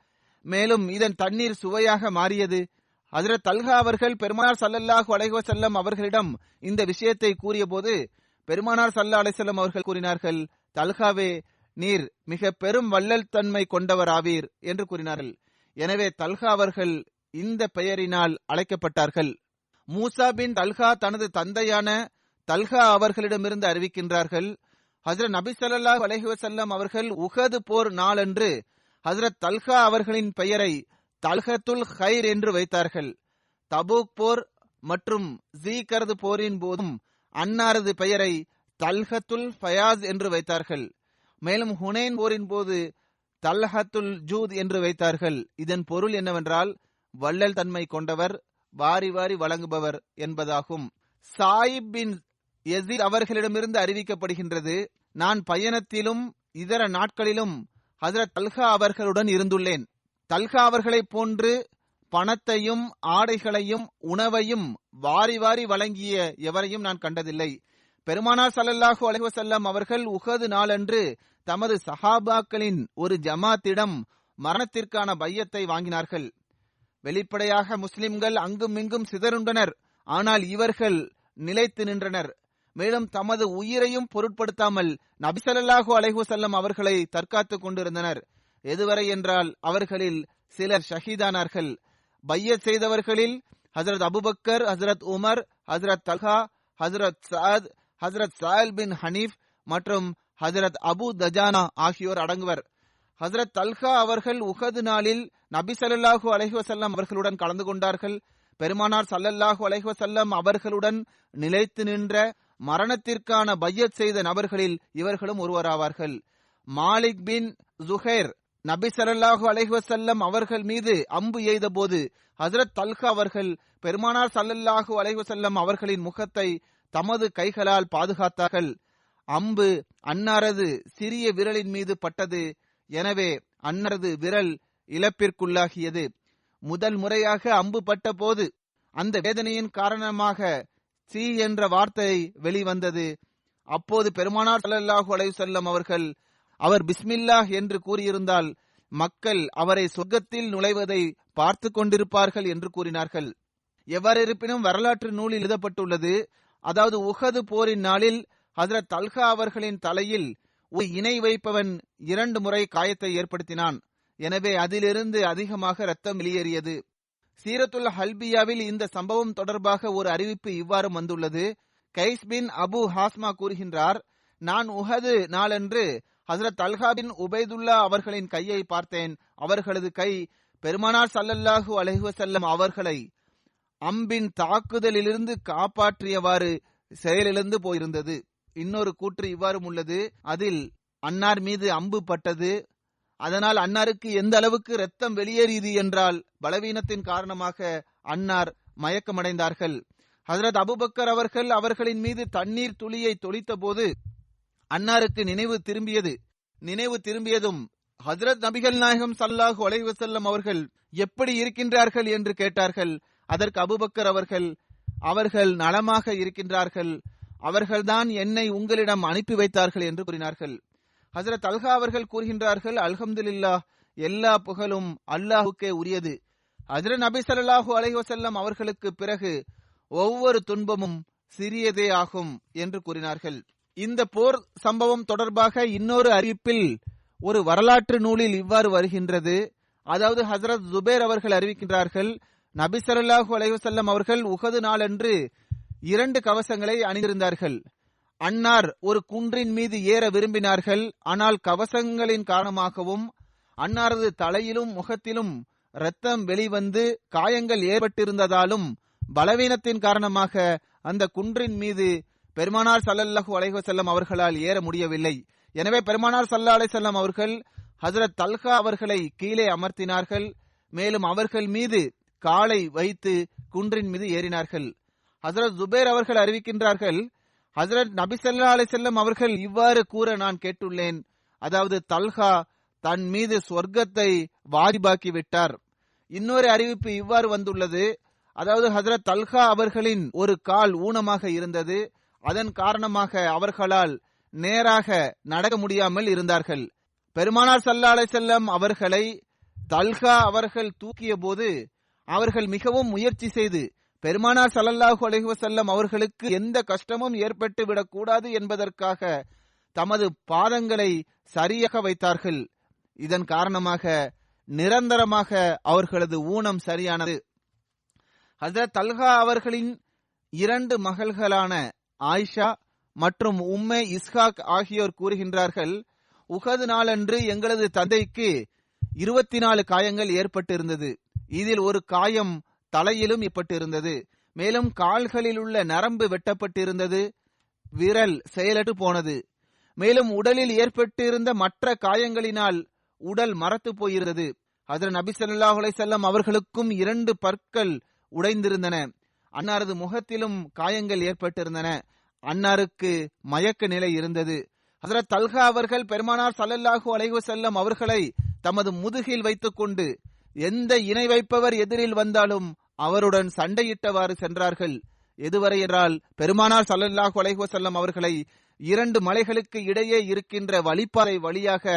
B: மேலும் இதன் தண்ணீர் சுவையாக மாறியது. ஹஜ்ரத் தல்ஹா அவர்கள் பெருமானார் ஸல்லல்லாஹு அலைஹி வஸல்லம் அவர்களிடம் இந்த விஷயத்தை கூறிய போது பெருமானார் ஸல்லல்லாஹு அலைஹி வஸல்லம் அவர்கள் கூறினார்கள், தல்ஹாவே, நீர் மிக பெரும் வள்ளல் தன்மை கொண்டவர் ஆவீர் என்று கூறினார்கள். எனவே தல்ஹா அவர்கள் இந்த பெயரினால் அழைக்கப்பட்டார்கள். மூசா பின் தல்ஹா தனது தந்தையான தல்ஹா அவர்களிடமிருந்து அறிவிக்கின்றார்கள், ஹஜ்ரத் நபி ஸல்லல்லாஹு அலைஹி வஸல்லம் அவர்கள் உஹது போர் நாளன்று ஹஜ்ரத் தல்ஹா அவர்களின் பெயரை தல்ஹத்துல் ஹைர் என்று வைத்தார்கள். தபூக் போர் மற்றும் ஜீகர்து போரின் போதும் அன்னாரது பெயரை தல்ஹத்துல் ஃபயாஸ் என்று வைத்தார்கள். மேலும் ஹுனைன் போரின் போது தல்ஹத்துல் ஜூத் என்று வைத்தார்கள். இதன் பொருள் என்னவென்றால் வள்ளல் தன்மை கொண்டவர், வாரி வாரி வழங்குபவர் என்பதாகும். சாயிப் பின் யஸீத் அவர்களிடமிருந்து அறிவிக்கப்படுகின்றது, நான் பயணத்திலும் இதர நாட்களிலும் ஹஜ்ரத் தல்ஹா அவர்களுடன் இருந்துள்ளேன். தல்ஹா அவர்களை போன்று பணத்தையும் ஆடைகளையும் உணவையும் வாரி வாரி வழங்கிய எவரையும் நான் கண்டதில்லை. பெருமானார் ஸல்லல்லாஹு அலைஹி வஸல்லம் அவர்கள் உஹது நாளன்று தமது சஹாபாக்களின் ஒரு ஜமாத்திடம் மரணத்திற்கான பையத்தை வாங்கினார்கள். வெளிப்படையாக முஸ்லிம்கள் அங்கும் இங்கும் சிதறுண்டனர், ஆனால் இவர்கள் நிலைத்து நின்றனர். மேலும் தமது உயிரையும் பொருட்படுத்தாமல் நபி ஸல்லல்லாஹு அலைஹி வஸல்லம் அவர்களை தற்காத்துக் கொண்டிருந்தனர். எதுவரை என்றால் அவர்களில் சிலர் ஷஹீதானார்கள். பையத் செய்தவர்களில் ஹஜ்ரத் அபுபக்கர், ஹஜ்ரத் உமர், ஹஜ்ரத் தல்ஹா, ஹஜ்ரத் சஅத், ஹஜ்ரத் சாயில் பின் ஹனீஃப் மற்றும் ஹஜ்ரத் அபு தஜானா ஆகியோர் அடங்குவர். ஹஜ்ரத் தல்ஹா அவர்கள் உஹது நாளில் நபி ஸல்லல்லாஹு அலைஹி வஸல்லம் அவர்களுடன் கலந்து கொண்டார்கள். பெருமானார் ஸல்லல்லாஹு அலைஹி வஸல்லம் அவர்களுடன் நிலைத்து நின்ற மரணத்திற்கான பையத் செய்த நபர்களில் இவர்களும் ஒருவராவார்கள். மாலிக் பின் ஜுஹைர் நபி ஸல்லல்லாஹு அலைஹி வஸல்லம் அவர்கள் மீது அம்பு எய்த போது ஹஜ்ரத் தல்ஹா அவர்கள் பெருமானார் ஸல்லல்லாஹு அலைஹி வஸல்லம் அவர்களின் முகத்தை தமது கைகளால் பாதுகாத்தார்கள். அம்பு அன்னாரது சிறிய விரலின் மீது பட்டது. எனவே அன்னாரது விரல் இழப்பிற்குள்ளாகியது. முதல் முறையாக அம்பு பட்ட போது அந்த வேதனையின் காரணமாக சி என்ற வார்த்தை வெளிவந்தது. அப்போது பெருமானார் ஸல்லல்லாஹு அலைஹி வஸல்லம் அவர்கள், அவர் பிஸ்மில்லாஹ் என்று கூறியிருந்தால் மக்கள் அவரை சொர்க்கத்தில் நுழைவதை பார்த்து கொண்டிருப்பார்கள் என்று கூறினார்கள். எவ்வாறு இருப்பினும் வரலாற்று நூலில் எழுதப்பட்டுள்ளது, அதாவது உஹது போரின் நாளில் ஹஜ்ரத் தல்ஹா அவர்களின் தலையில் ஒரு இணை வைப்பவன் 2 முறை காயத்தை ஏற்படுத்தினான். எனவே அதிலிருந்து அதிகமாக இரத்தம் வெளியேறியது. சீரத்துல் ஹல்பியாவில் இந்த சம்பவம் தொடர்பாக ஒரு அறிவிப்பு இவ்வாறு வந்துள்ளது. கைஸ் பின் அபு ஹாஸ்மா கூறுகின்றார், நான் உஹது நாளன்று ஹஜ்ரத் தல்ஹா பின் உபைதுல்லா அவர்களின் கையை பார்த்தேன். அவர்களது கை பெருமானார் ஸல்லல்லாஹு அலைஹி வஸல்லம் அவர்களை அம்பின் தாக்குதலிலிருந்து காப்பாற்றியவாறு செயலிழந்து போயிருந்தது. இன்னொரு கூற்று இவ்வாறு உள்ளது, அதில் அன்னார் மீது அம்பு பட்டது, அதனால் அன்னாருக்கு எந்த அளவுக்கு இரத்தம் வெளியேறியது என்றால் பலவீனத்தின் காரணமாக அன்னார் மயக்கமடைந்தார்கள். ஹஜ்ரத் அபுபக்கர் அவர்கள் அவர்களின் மீது தண்ணீர் துளியை தொளித்த போது அன்னாருக்கு நினைவு திரும்பியதும் ஹஜ்ரத் நபிகள் நாயகம் ஸல்லல்லாஹு அலைஹி வஸல்லம் அவர்கள் எப்படி இருக்கின்றார்கள் என்று கேட்டார்கள். அதற்கு அபுபக்கர் அவர்கள் நலமாக இருக்கின்றார்கள், அவர்கள்தான் என்னை உங்களிடம் அனுப்பி வைத்தார்கள் என்று கூறினார்கள். ஹஜ்ரத் தல்ஹா அவர்கள் கூறுகின்றார்கள், அல்ஹம்துலில்லாஹ், எல்லா புகழும் அல்லாஹுக்கே உரியது. ஹஜ்ரத் நபி ஸல்லல்லாஹு அலைஹி வஸல்லம் அவர்களுக்கு பிறகு ஒவ்வொரு துன்பமும் சிறியதே ஆகும் என்று கூறினார்கள். இந்த போர் சம்பவம் தொடர்பாக இன்னொரு அறிவிப்பில் ஒரு வரலாற்று நூலில் இவ்வாறு வருகின்றது, அதாவது ஹஜ்ரத் ஜுபைர் அவர்கள் அறிவிக்கின்றார்கள், நபி ஸல்லல்லாஹு அலைஹி வஸல்லம் அவர்கள் உஹது நாளன்று 2 கவசங்களை அணிந்திருந்தார்கள். அன்னார் ஒரு குன்றின் மீது ஏற விரும்பினார்கள். ஆனால் கவசங்களின் காரணமாகவும் அன்னாரது தலையிலும் முகத்திலும் இரத்தம் வெளிவந்து காயங்கள் ஏற்பட்டிருந்ததாலும் பலவீனத்தின் காரணமாக அந்த குன்றின் மீது பெருமானார் ஸல்லல்லாஹு அலைஹி வஸல்லம் அவர்களால் ஏற முடியவில்லை. எனவே பெருமானார் ஸல்லல்லாஹு அலைஹி வஸல்லம் அவர்கள் ஹஜ்ரத் தல்ஹா அவர்களை கீழே அமர்த்தினார்கள். மேலும் அவர்கள் மீது காலை வைத்து குன்றின் மீது ஏறினார்கள். ஹஜ்ரத் ஜுபைர் அவர்கள் அறிவிக்கின்றார்கள், ஹஜ்ரத் நபி ஸல்லல்லாஹு அலைஹி வஸல்லம் அவர்கள் இவ்வாறு கூற நான் கேட்டுள்ளேன், அதாவது தல்ஹா தன் மீது சொர்க்கத்தை வாஜிபாக்கி விட்டார். இன்னொரு அறிவிப்பு இவ்வாறு வந்துள்ளது, அதாவது ஹஜ்ரத் தல்ஹா அவர்களின் ஒரு கால் ஊனமாக இருந்தது, அதன் காரணமாக அவர்களால் நேராக நடக்க முடியாமல் இருந்தார்கள். பெருமானார் ஸல்லல்லாஹு அலைஹி வஸல்லம் அவர்களை தல்ஹா அவர்கள் தூக்கிய போது அவர்கள் மிகவும் முயற்சி செய்து பெருமானார் ஸல்லல்லாஹு அலைஹி வஸல்லம் அவர்களுக்கு எந்த கஷ்டமும் ஏற்பட்டு விடக்கூடாது என்பதற்காக தமது பாதங்களை சரியாக வைத்தார்கள். இதன் காரணமாக நிரந்தரமாக அவர்களது ஊனம் சரியானது. ஹஜ்ரத் தல்ஹா அவர்களின் 2 மகள்களான ஆயிஷா மற்றும் உம்மே இஸ்ஹாக் ஆகியோர் கூறுகின்றார்கள், உஹது நாளன்று எங்களது தந்தைக்கு 24 காயங்கள் ஏற்பட்டிருந்தது. இதில் ஒரு காயம் தலையிலும் ஏற்பட்டிருந்தது. மேலும் கால்களில் உள்ள நரம்பு வெட்டப்பட்டிருந்தது. விரல் செயலற்று போனது. மேலும் உடலில் ஏற்பட்டிருந்த மற்ற காயங்களினால் உடல் மரத்து போயிருந்தது. ஹஜ்ரத் நபி ஸல்லல்லாஹு அலைஹி வஸல்லம் அவர்களுக்கும் 2 பற்கள் உடைந்திருந்தன. அன்னாரது முகத்திலும் காயங்கள் ஏற்பட்டிருந்தன. அன்னாருக்கு மயக்க நிலை இருந்தது. ஹஜ்ரத் தல்ஹா அவர்கள் பெருமானார் ஸல்லல்லாஹு அலைஹி வஸல்லம் அவர்களை தமது முதுகில் வைத்துக் கொண்டு எந்த இணை வைப்பவர் எதிரில் வந்தாலும் அவருடன் சண்டையிட்டவாறு சென்றார்கள். எதுவரை என்றால், பெருமானார் ஸல்லல்லாஹு அலைஹி வஸல்லம் அவர்களை 2 மலைகளுக்கு இடையே இருக்கின்ற வழிப்பாதை வழியாக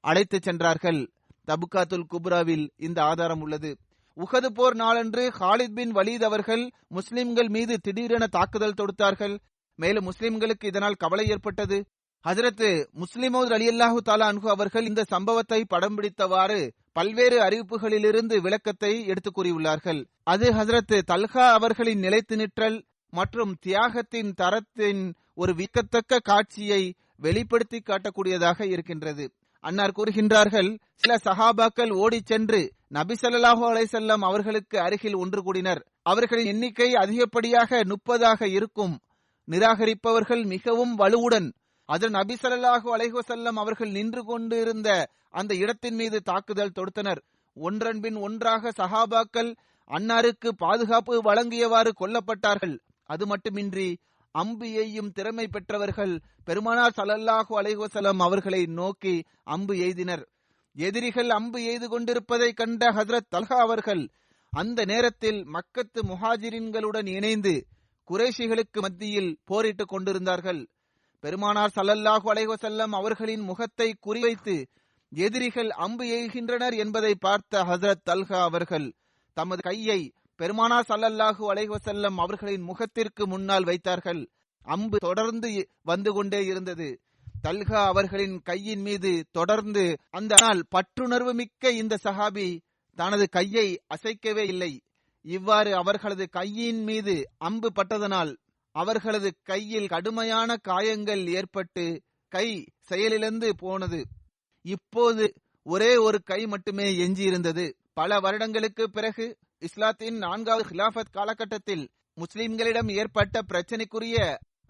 B: அழைத்து சென்றார்கள். தபுகாத்துல் குப்ராவில் இந்த ஆதாரம் உள்ளது. உஹது போர் நாளன்று ஹாலித் பின் வலீத் அவர்கள் முஸ்லிம்கள் மீது திடீரென தாக்குதல் தொடுத்தார்கள். மேலும் முஸ்லிம்களுக்கு இதனால் கவலை ஏற்பட்டது. ஹஜ்ரத் முஸ்லிமோத் ரலியல்லாஹு தஆலா அன்ஹு அவர்கள் இந்த சம்பவத்தை படம் பிடித்தவாறு பல்வேறு அறிவிப்புகளிலிருந்து விளக்கத்தை எடுத்து கூறியுள்ளார்கள். அது ஹஜ்ரத் தல்ஹா அவர்களின் நிலைத்து நிற்றல் மற்றும் தியாகத்தின் தரத்தின் ஒரு வியக்கத்தக்க காட்சியை வெளிப்படுத்தி காட்டக்கூடியதாக இருக்கின்றது. அன்னார் கூறுகின்றார்கள், சில சஹாபாக்கள் ஓடிச் சென்று நபி ஸல்லல்லாஹு அலைஹி வஸல்லம் அவர்களுக்கு அருகில் ஒன்று கூடினர். அவர்களின் எண்ணிக்கை அதிகப்படியாக 30 இருக்கும். நிராகரிப்பவர்கள் மிகவும் வலுவுடன் ஹஜ்ரத் நபி ஸல்லல்லாஹு அலைஹி வஸல்லம் அவர்கள் நின்று கொண்டிருந்த அந்த இடத்தின் மீது தாக்குதல் தொடுத்தனர். ஒன்றன் பின் ஒன்றாக சஹாபாக்கள் அன்னாருக்கு பாதுகாப்பு வழங்கியவாறு கொல்லப்பட்டார்கள். அது மட்டுமின்றி அம்பு எய்யும் திறமை பெற்றவர்கள் பெருமானார் ஸல்லல்லாஹு அலைஹி வஸல்லம் அவர்களை நோக்கி அம்பு எய்தினர். எதிரிகள் அம்பு எய்து கொண்டிருப்பதை கண்ட ஹஜ்ரத் தல்ஹா அவர்கள் அந்த நேரத்தில் மக்கத்து முஹாஜிரின்களுடன் இணைந்து குறைஷிகளுக்கு மத்தியில் போரிட்டுக் கொண்டிருந்தார்கள். பெருமானார் ஸல்லல்லாஹு அலைஹி வஸல்லம் அவர்களின் முகத்தை குறிவைத்து எதிரிகள் அம்பு எய்கின்றனர் என்பதை பார்த்த ஹஜ்ரத் தல்ஹா அவர்கள் தமது கையை பெருமானார் ஸல்லல்லாஹு அலைஹி வஸல்லம் அவர்களின் முகத்திற்கு முன்னால் வைத்தார்கள். அம்பு தொடர்ந்து வந்து கொண்டே இருந்தது. தல்ஹா அவர்களின் கையின் மீது தொடர்ந்து அந்த பற்றுணர்வு மிக்க இந்த சஹாபி தனது கையை அசைக்கவே இல்லை. இவ்வாறு அவர்களது கையின் மீது அம்பு பட்டதனால் அவர்களது கையில் கடுமையான காயங்கள் ஏற்பட்டு கை செயலிழந்து போனது. இப்போது ஒரே ஒரு கை மட்டுமே எஞ்சியிருந்தது. பல வருடங்களுக்கு பிறகு இஸ்லாத்தின் 4வது ஹிலாஃபத் காலகட்டத்தில் முஸ்லிம்களிடம் ஏற்பட்ட பிரச்சனைக்குரிய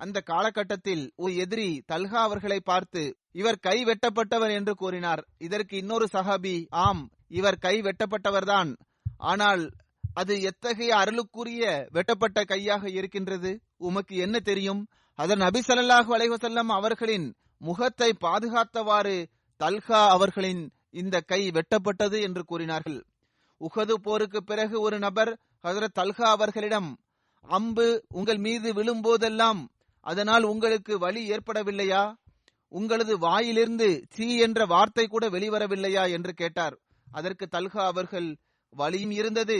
B: அந்த காலகட்டத்தில் ஒரு எதிரி தல்ஹா அவர்களை பார்த்து இவர் கை வெட்டப்பட்டவர் என்று கூறினார். இதற்கு இன்னொரு சஹாபி, ஆம், இவர் கை வெட்டப்பட்டவர்தான், ஆனால் அது எத்தகைய அருளுக்குரிய வெட்டப்பட்ட கையாக இருக்கின்றது, உமக்கு என்ன தெரியும்? ஹஜ்ரத் நபி ஸல்லல்லாஹு அலைஹி வஸல்லம் அவர்களின் முகத்தை பாதுகாத்தவாறு தல்ஹா அவர்களின் இந்த கை வெட்டப்பட்டது என்று கூறினார்கள். உஹது போருக்கு பிறகு ஒரு நபர் ஹஜ்ரத் தல்ஹா அவர்களிடம், அம்பு உங்கள் மீது விழும்போதெல்லாம் அதனால் உங்களுக்கு வலி ஏற்படவில்லையா? உங்களது வாயிலிருந்து சீ என்ற வார்த்தை கூட வெளிவரவில்லையா என்று கேட்டார். அதற்கு தல்ஹா அவர்கள், வலியும் இருந்தது,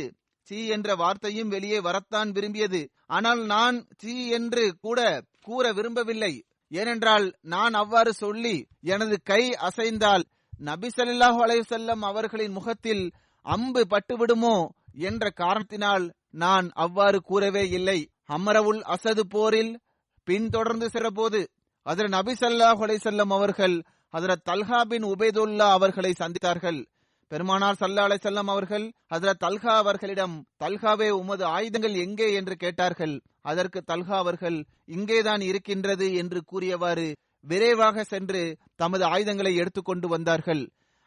B: சீ என்ற வார்த்தையும் வெளியே வரத்தான் விரும்பியது, ஆனால் நான் சீ என்று கூட கூற விரும்பவில்லை. ஏனென்றால் நான் அவ்வாறு சொல்லி எனது கை அசைந்தால் நபி ஸல்லல்லாஹு அலைஹி வஸல்லம் அவர்களின் முகத்தில் அம்பு பட்டுவிடுமோ என்ற காரணத்தினால் நான் அவ்வாறு கூறவே இல்லை. ஹம்ரவுல் அசது போரில் பின்தொடர்ந்து சென்றபோது ஹஜ்ரத் நபி ஸல்லல்லாஹு அலைஹி வஸல்லம் அவர்கள் ஹஜ்ரத் தல்ஹா பின் உபைதுல்லா அவர்களை சந்தித்தார்கள். பெருமானார் ஸல்லல்லாஹு அலைஹி வஸல்லம் அவர்கள் ஹஜ்ரத் தல்ஹா அவர்களிடம், தல்ஹாவே, உமது ஆயுதங்கள் எங்கே என்று கேட்டார்கள். அதற்கு தல்ஹா அவர்கள், இங்கேதான் இருக்கின்றது என்று கூறியவாறு விரைவாக சென்று தமது ஆயுதங்களை எடுத்துக்கொண்டு வந்தார்கள்.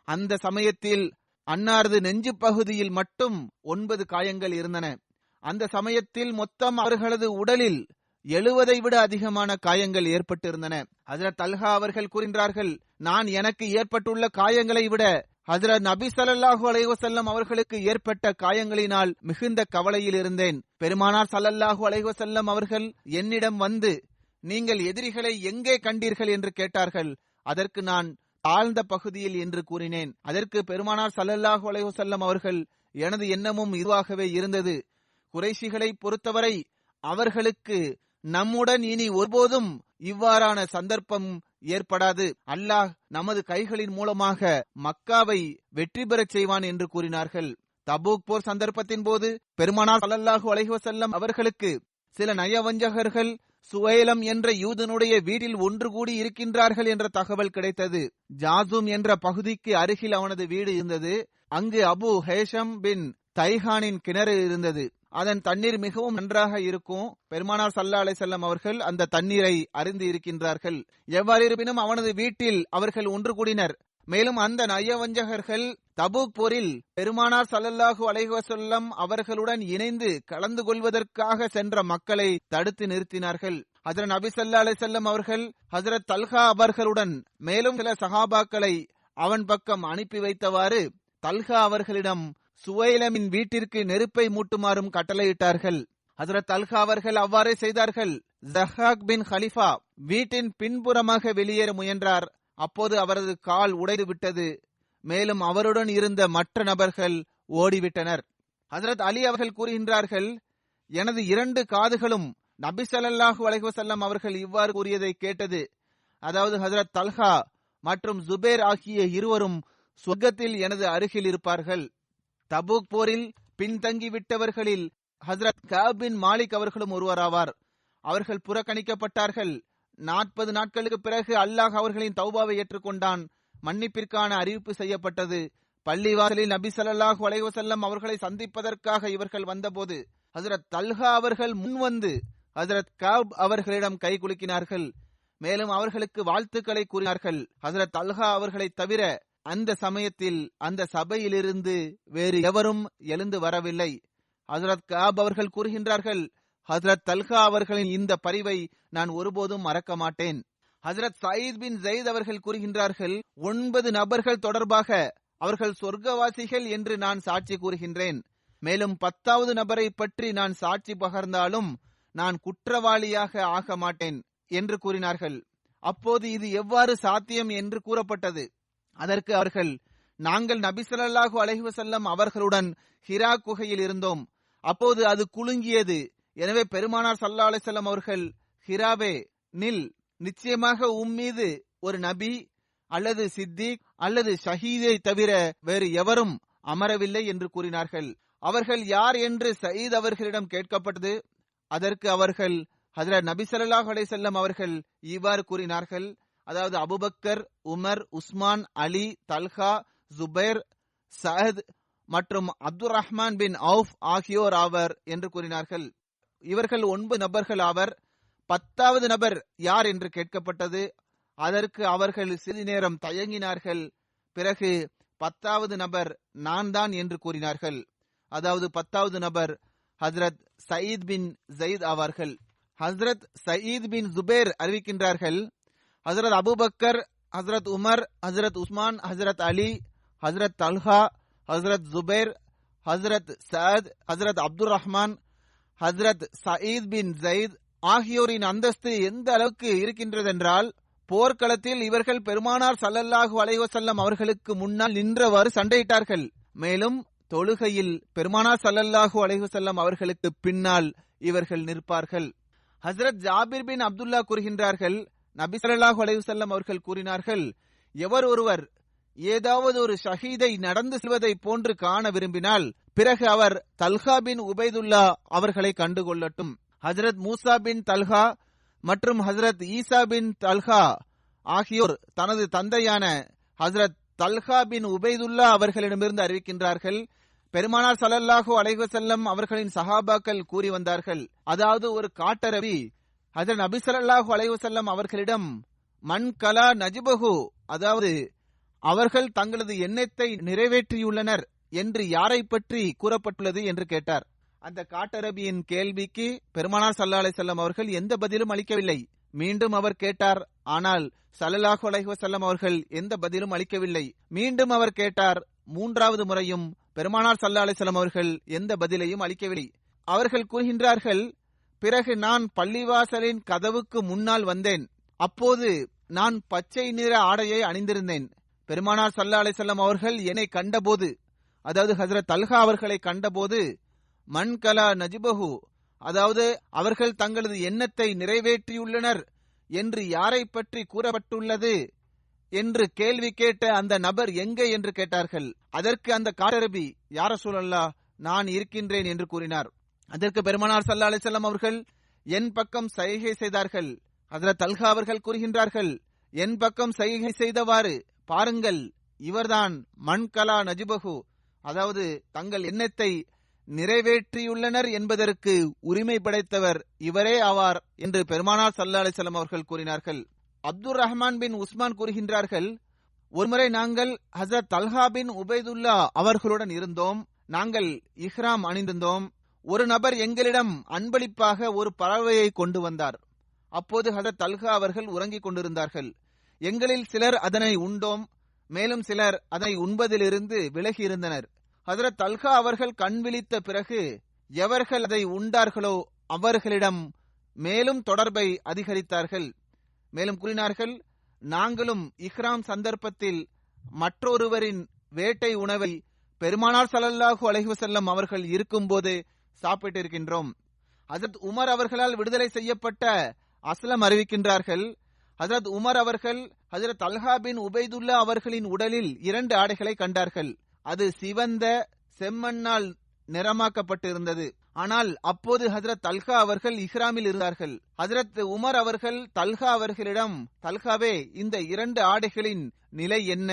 B: அந்த சமயத்தில் அன்னாரது நெஞ்சு பகுதியில் மட்டும் 9 காயங்கள் இருந்தன. அந்த சமயத்தில் மொத்தம் அவர்களது உடலில் 70 விட அதிகமான காயங்கள் ஏற்பட்டிருந்தன. ஹஜ்ரத் தல்ஹா அவர்கள் கூறுகின்றார்கள், நான் எனக்கு ஏற்பட்டுள்ள காயங்களை விட ஹஜ்ரத் நபி ஸல்லல்லாஹு அலைஹி வஸல்லம் அவர்களுக்கு ஏற்பட்ட காயங்களினால் மிகுந்த கவலையில் இருந்தேன். பெருமானார் ஸல்லல்லாஹு அலைஹி வஸல்லம் அவர்கள் என்னிடம் வந்து, நீங்கள் எதிரிகளை எங்கே கண்டீர்கள் என்று கேட்டார்கள். அதற்கு நான் தாழ்ந்த பகுதியில் என்று கூறினேன். அதற்கு பெருமானார் ஸல்லல்லாஹு அலைஹி வஸல்லம் அவர்கள், எனது எண்ணமும் இதுவாகவே இருந்தது. குறைஷிகளை பொறுத்தவரை அவர்களுக்கு நம்முடன் இனி ஒருபோதும் இவ்வாறான சந்தர்ப்பம் ஏற்படாது. அல்லாஹ் நமது கைகளின் மூலமாக மக்காவை வெற்றி பெறச் செய்வான் என்று கூறினார்கள். தபூக் போர் சந்தர்ப்பத்தின் போது பெருமானார் ஸல்லல்லாஹு அலைஹி வஸல்லம் அவர்களுக்கு சில நயவஞ்சகர்கள் சுவைலம் என்ற யூதனுடைய வீட்டில் ஒன்று கூடி இருக்கின்றார்கள் என்ற தகவல் கிடைத்தது. ஜாசூம் என்ற பகுதிக்கு அருகில் அவனது வீடு இருந்தது. அங்கு அபு ஹேஷம் பின் தைஹானின் கிணறு இருந்தது. அதன் தண்ணீர் மிகவும் நன்றாக இருக்கும். பெருமானார் ஸல்லல்லாஹு அலைஹி வஸல்லம் அவர்கள் அந்த தண்ணீரை அறிந்து இருக்கின்றார்கள். எவ்வாறு இருப்பினும் அவனது வீட்டில் அவர்கள் ஒன்று கூடினர். மேலும் அந்த நயவஞ்சகர்கள் தபூக் போரில் பெருமானார் ஸல்லல்லாஹு அலைஹி வஸல்லம் அவர்களுடன் இணைந்து கலந்து கொள்வதற்காக சென்ற மக்களை தடுத்து நிறுத்தினார்கள். ஹஜ்ரத் நபி ஸல்லல்லாஹு அலைஹி வஸல்லம் அவர்கள் ஹஜ்ரத் தல்ஹா அவர்களுடன் மேலும் சில சஹாபாக்களை அவன் பக்கம் அனுப்பி வைத்தவாறு தல்ஹா அவர்களிடம் சுவைலமின் வீட்டிற்கு நெருப்பை மூட்டுமாறும் கட்டளையிட்டார்கள். ஹஜ்ரத் தல்ஹா அவர்கள் அவ்வாறே செய்தார்கள். ஸஹாக் பின் ஹலிஃபா வீட்டின் பின்புறமாக வெளியேற முயன்றார். அப்போது அவரது கால் உடைந்து விட்டது. மேலும் அவருடன் இருந்த மற்ற நபர்கள் ஓடிவிட்டனர். ஹஜ்ரத் அலி அவர்கள் கூறுகின்றார்கள், எனது 2 காதுகளும் நபி ஸல்லல்லாஹு அலைஹி வஸல்லம் அவர்கள் இவ்வாறு கூறியதை கேட்டது. அதாவது ஹஜ்ரத் தல்ஹா மற்றும் ஜுபேர் ஆகிய இருவரும் சொர்க்கத்தில் எனது அருகில் இருப்பார்கள். தபூக் போரில் பின்தங்கிவிட்டவர்களில் ஹஜ்ரத் கஅப் பின் மாலிக் அவர்களும் ஒருவராவார். அவர்கள் புறக்கணிக்கப்பட்டார்கள். 40 நாட்களுக்கு பிறகு அல்லாஹ் அவர்களின் தௌபாவை ஏற்றுக்கொண்டான். மன்னிப்பிற்கான அறிவிப்பு செய்யப்பட்டது. பள்ளிவாசலில் நபி ஸல்லல்லாஹு அலைஹி வஸல்லம் அவர்களை சந்திப்பதற்காக இவர்கள் வந்தபோது ஹஜ்ரத் தல்ஹா அவர்கள் முன்வந்து ஹஜ்ரத் கஅப் அவர்களிடம் கை குலுக்கினார்கள். மேலும் அவர்களுக்கு வாழ்த்துக்களை கூறினார்கள். ஹஜ்ரத் தல்ஹா அவர்களை தவிர அந்த சமயத்தில் அந்த சபையிலிருந்து வேறு எவரும் எழுந்து வரவில்லை. ஹஜ்ரத் கஅப் அவர்கள் கூறுகின்றார்கள், ஹஜ்ரத் தல்ஹா அவர்களின் இந்த பரிவை நான் ஒருபோதும் மறக்க மாட்டேன். ஹஜ்ரத் சயீத் பின் ஸைத் அவர்கள் கூறுகின்றார்கள், 9 நபர்கள் தொடர்பாக அவர்கள் சொர்க்கவாசிகள் என்று நான் சாட்சி கூறுகின்றேன். மேலும் 10வது நபரை பற்றி நான் சாட்சி பகர்ந்தாலும் நான் குற்றவாளியாக ஆக மாட்டேன் என்று கூறினார்கள். அப்போது இது எவ்வாறு சாத்தியம் என்று கூறப்பட்டது. அதற்கு அவர்கள், நாங்கள் நபி ஸல்லல்லாஹு அலைஹி வஸல்லம் அவர்களுடன் ஹிரா குகையில் இருந்தோம். அப்போது அது குலுங்கியது. எனவே பெருமானார் ஸல்லல்லாஹு அலைஹி வஸல்லம் அவர்கள், ஹிராவே நில், நிச்சயமாக உம்மீது ஒரு நபி அல்லது சித்திக் அல்லது ஷஹீதை தவிர வேறு எவரும் அமரவில்லை என்று கூறினார்கள். அவர்கள் யார் என்று சயீத் அவர்களிடம் கேட்கப்பட்டது. அதற்கு அவர்கள், ஹஜ்ரத் நபி ஸல்லல்லாஹு அலைஹி வஸல்லம் அவர்கள் இவ்வாறு கூறினார்கள், அதாவது அபூபக்கர், உமர், உஸ்மான், அலி, தல்ஹா, ஜுபைர், சஅத் மற்றும் அப்துர் ரஹ்மான் பின் அவுஃப் ஆகியோர் ஆவர் என்று கூறினார்கள். இவர்கள் 9 நபர்கள் ஆவர். 10வது நபர் யார் என்று கேட்கப்பட்டது. அதற்கு அவர்கள் சிறிது நேரம் தயங்கினார்கள். பிறகு 10வது நபர் நான் தான் என்று கூறினார்கள். அதாவது 10வது நபர் ஹஜ்ரத் சயீத் பின் ஸைத் ஆவார்கள். ஹஜ்ரத் சயீத் பின் ஜுபேர் அறிவிக்கின்றார்கள், ஹஜ்ரத் அபூபக்கர், ஹஜ்ரத் உமர், ஹஜ்ரத் உஸ்மான், ஹஜ்ரத் அலி, ஹஜ்ரத் தல்ஹா, ஹஜ்ரத் ஜுபேர், ஹஜ்ரத் சஅத், ஹஜ்ரத் அப்துர் ரஹ்மான், ஹஜ்ரத் சயீத் பின் ஸைத் ஆகியோரின் அந்தஸ்து எந்த அளவுக்கு இருக்கின்றதென்றால், போர்க்களத்தில் இவர்கள் பெருமானார் ஸல்லல்லாஹு அலைஹி வஸல்லம் அவர்களுக்கு முன்னால் நின்றவாறு சண்டையிட்டார்கள். மேலும் தொழுகையில் பெருமானார் ஸல்லல்லாஹு அலைஹி வஸல்லம் அவர்களுக்கு பின்னால் இவர்கள் நிற்பார்கள். ஹஜ்ரத் ஜாபிர் பின் அப்துல்லா கூறுகின்றார்கள், நபி ஸல்லல்லாஹு அலைஹி வஸல்லம் அவர்கள் கூறினார்கள், எவர் ஒருவர் ஏதாவது ஒரு ஷஹீதை நடந்து செல்வதை போன்று காண விரும்பினால் பிறகு அவர் தல்ஹா பின் உபைதுல்லா அவர்களை கண்டுகொள்ளட்டும். ஹஜ்ரத் மூசா பின் தல்ஹா மற்றும் ஹஜ்ரத் ஈசா பின் தல்ஹா ஆகியோர் தனது தந்தையான ஹஜ்ரத் தல்ஹா பின் உபைதுல்லா அவர்களிடமிருந்து அறிவிக்கின்றார்கள், பெருமானார் ஸல்லல்லாஹு அலைஹி வஸல்லம் அவர்களின் சஹாபாக்கள் கூறி வந்தார்கள், அதாவது ஒரு காட்டரவி ஹஜ்ரத் நபி ஸல்லல்லாஹு அலைஹி வஸல்லம் அவர்களிடம் மன் கலா நஜ்பஹு, அதாவது அவர்கள் தங்களது எண்ணத்தை நிறைவேற்றியுள்ளனர் என்று யாரை பற்றி கூறப்பட்டுள்ளது என்று கேட்டார். அந்த காட்டரபியின் கேள்விக்கு பெருமானார் ஸல்லல்லாஹு அலைஹி வஸல்லம் அவர்கள் எந்த பதிலும் அளிக்கவில்லை. மீண்டும் அவர் கேட்டார், ஆனால் ஸல்லல்லாஹு அலைஹி வஸல்லம் அவர்கள் எந்த பதிலும் அளிக்கவில்லை. மீண்டும் அவர் கேட்டார். 3வது முறையும் பெருமானார் ஸல்லல்லாஹு அலைஹி வஸல்லம் அவர்கள் எந்த பதிலையும் அளிக்கவில்லை. அவர்கள் கூறுகின்றார்கள், பிறகு நான் பள்ளிவாசலின் கதவுக்கு முன்னால் வந்தேன். அப்போது நான் பச்சை நிற ஆடையை அணிந்திருந்தேன். பெருமானார் ஸல்லல்லாஹு அலைஹி வஸல்லம் அவர்கள் என்னை கண்டபோது, அதாவது ஹஜ்ரத் தல்ஹா அவர்களை கண்டபோது, மன் கலா நஜ்பஹு, அதாவது அவர்கள் தங்களது எண்ணத்தை நிறைவேற்றியுள்ளனர் என்று யாரை பற்றி கூறப்பட்டுள்ளது என்று கேள்வி கேட்ட அந்த நபர் எங்கே என்று கேட்டார்கள். அதற்கு அந்த காட்டரபி, யா ரசூலல்லாஹ், நான் இருக்கின்றேன் என்று கூறினார். அதற்கு பெருமானார் ஸல்லல்லாஹு அலைஹி வஸல்லம் அவர்கள் என் பக்கம் சைகை செய்தார்கள். ஹஜ்ரத் தல்ஹா அவர்கள் கூறுகின்றார்கள், என் பக்கம் சைகை செய்தவாறு, பாருங்கள், இவர்தான் மன்கலா நஜிபஹு, அதாவது தங்கள் எண்ணத்தை நிறைவேற்றியுள்ளனர் என்பதற்கு உரிமை படைத்தவர் இவரே ஆவார் என்று பெருமானார் ஸல்லல்லாஹு அலைஹி வஸல்லம் அவர்கள் கூறினார்கள். அப்துர் ரஹ்மான் பின் உஸ்மான் கூறுகின்றார்கள், ஒருமுறை நாங்கள் ஹஜ்ரத் தல்ஹா பின் உபைதுல்லா அவர்களுடன் இருந்தோம். நாங்கள் இஹ்ராம் அணிந்திருந்தோம். ஒரு நபர் எங்களிடம் அன்பளிப்பாக ஒரு பறவையை கொண்டு வந்தார். அப்போது ஹஜ்ரத் தல்ஹா அவர்கள் உறங்கிக் கொண்டிருந்தார்கள். எங்களில் சிலர் அதனை உண்டோம், மேலும் சிலர் அதனை உண்பதிலிருந்து விலகி இருந்தனர். ஹஜ்ரத் தல்ஹா அவர்கள் கண் விழித்த பிறகு எவர்கள் அதை உண்டார்களோ அவர்களிடம் மேலும் தொடர்பை அதிகரித்தார்கள். மேலும் கூறினார்கள், நாங்களும் இஹ்ராம் சந்தர்ப்பத்தில் மற்றொருவரின் வேட்டை உணவை பெருமானார் ஸல்லல்லாஹு அலைஹி வஸல்லம் அவர்கள் இருக்கும்போது சாப்பிட்டிருக்கின்றோம். ஹஜ்ரத் உமர் அவர்களால் விடுதலை செய்யப்பட்ட அஸ்லம் அறிவிக்கின்றார்கள், ஹஜ்ரத் உமர் அவர்கள் ஹஜ்ரத் தல்ஹா பின் உபைதுல்லா அவர்களின் உடலில் 2 ஆடைகளை கண்டார்கள். அது சிவந்த செம்மண்ணால் நிறமாக்கப்பட்டிருந்தது. ஆனால் அப்போது ஹஜ்ரத் தல்ஹா அவர்கள் இஹ்ராமில் இருந்தார்கள். ஹஜ்ரத் உமர் அவர்கள் தல்ஹா அவர்களிடம், தல்ஹாவே, இந்த 2 ஆடைகளின் நிலை என்ன,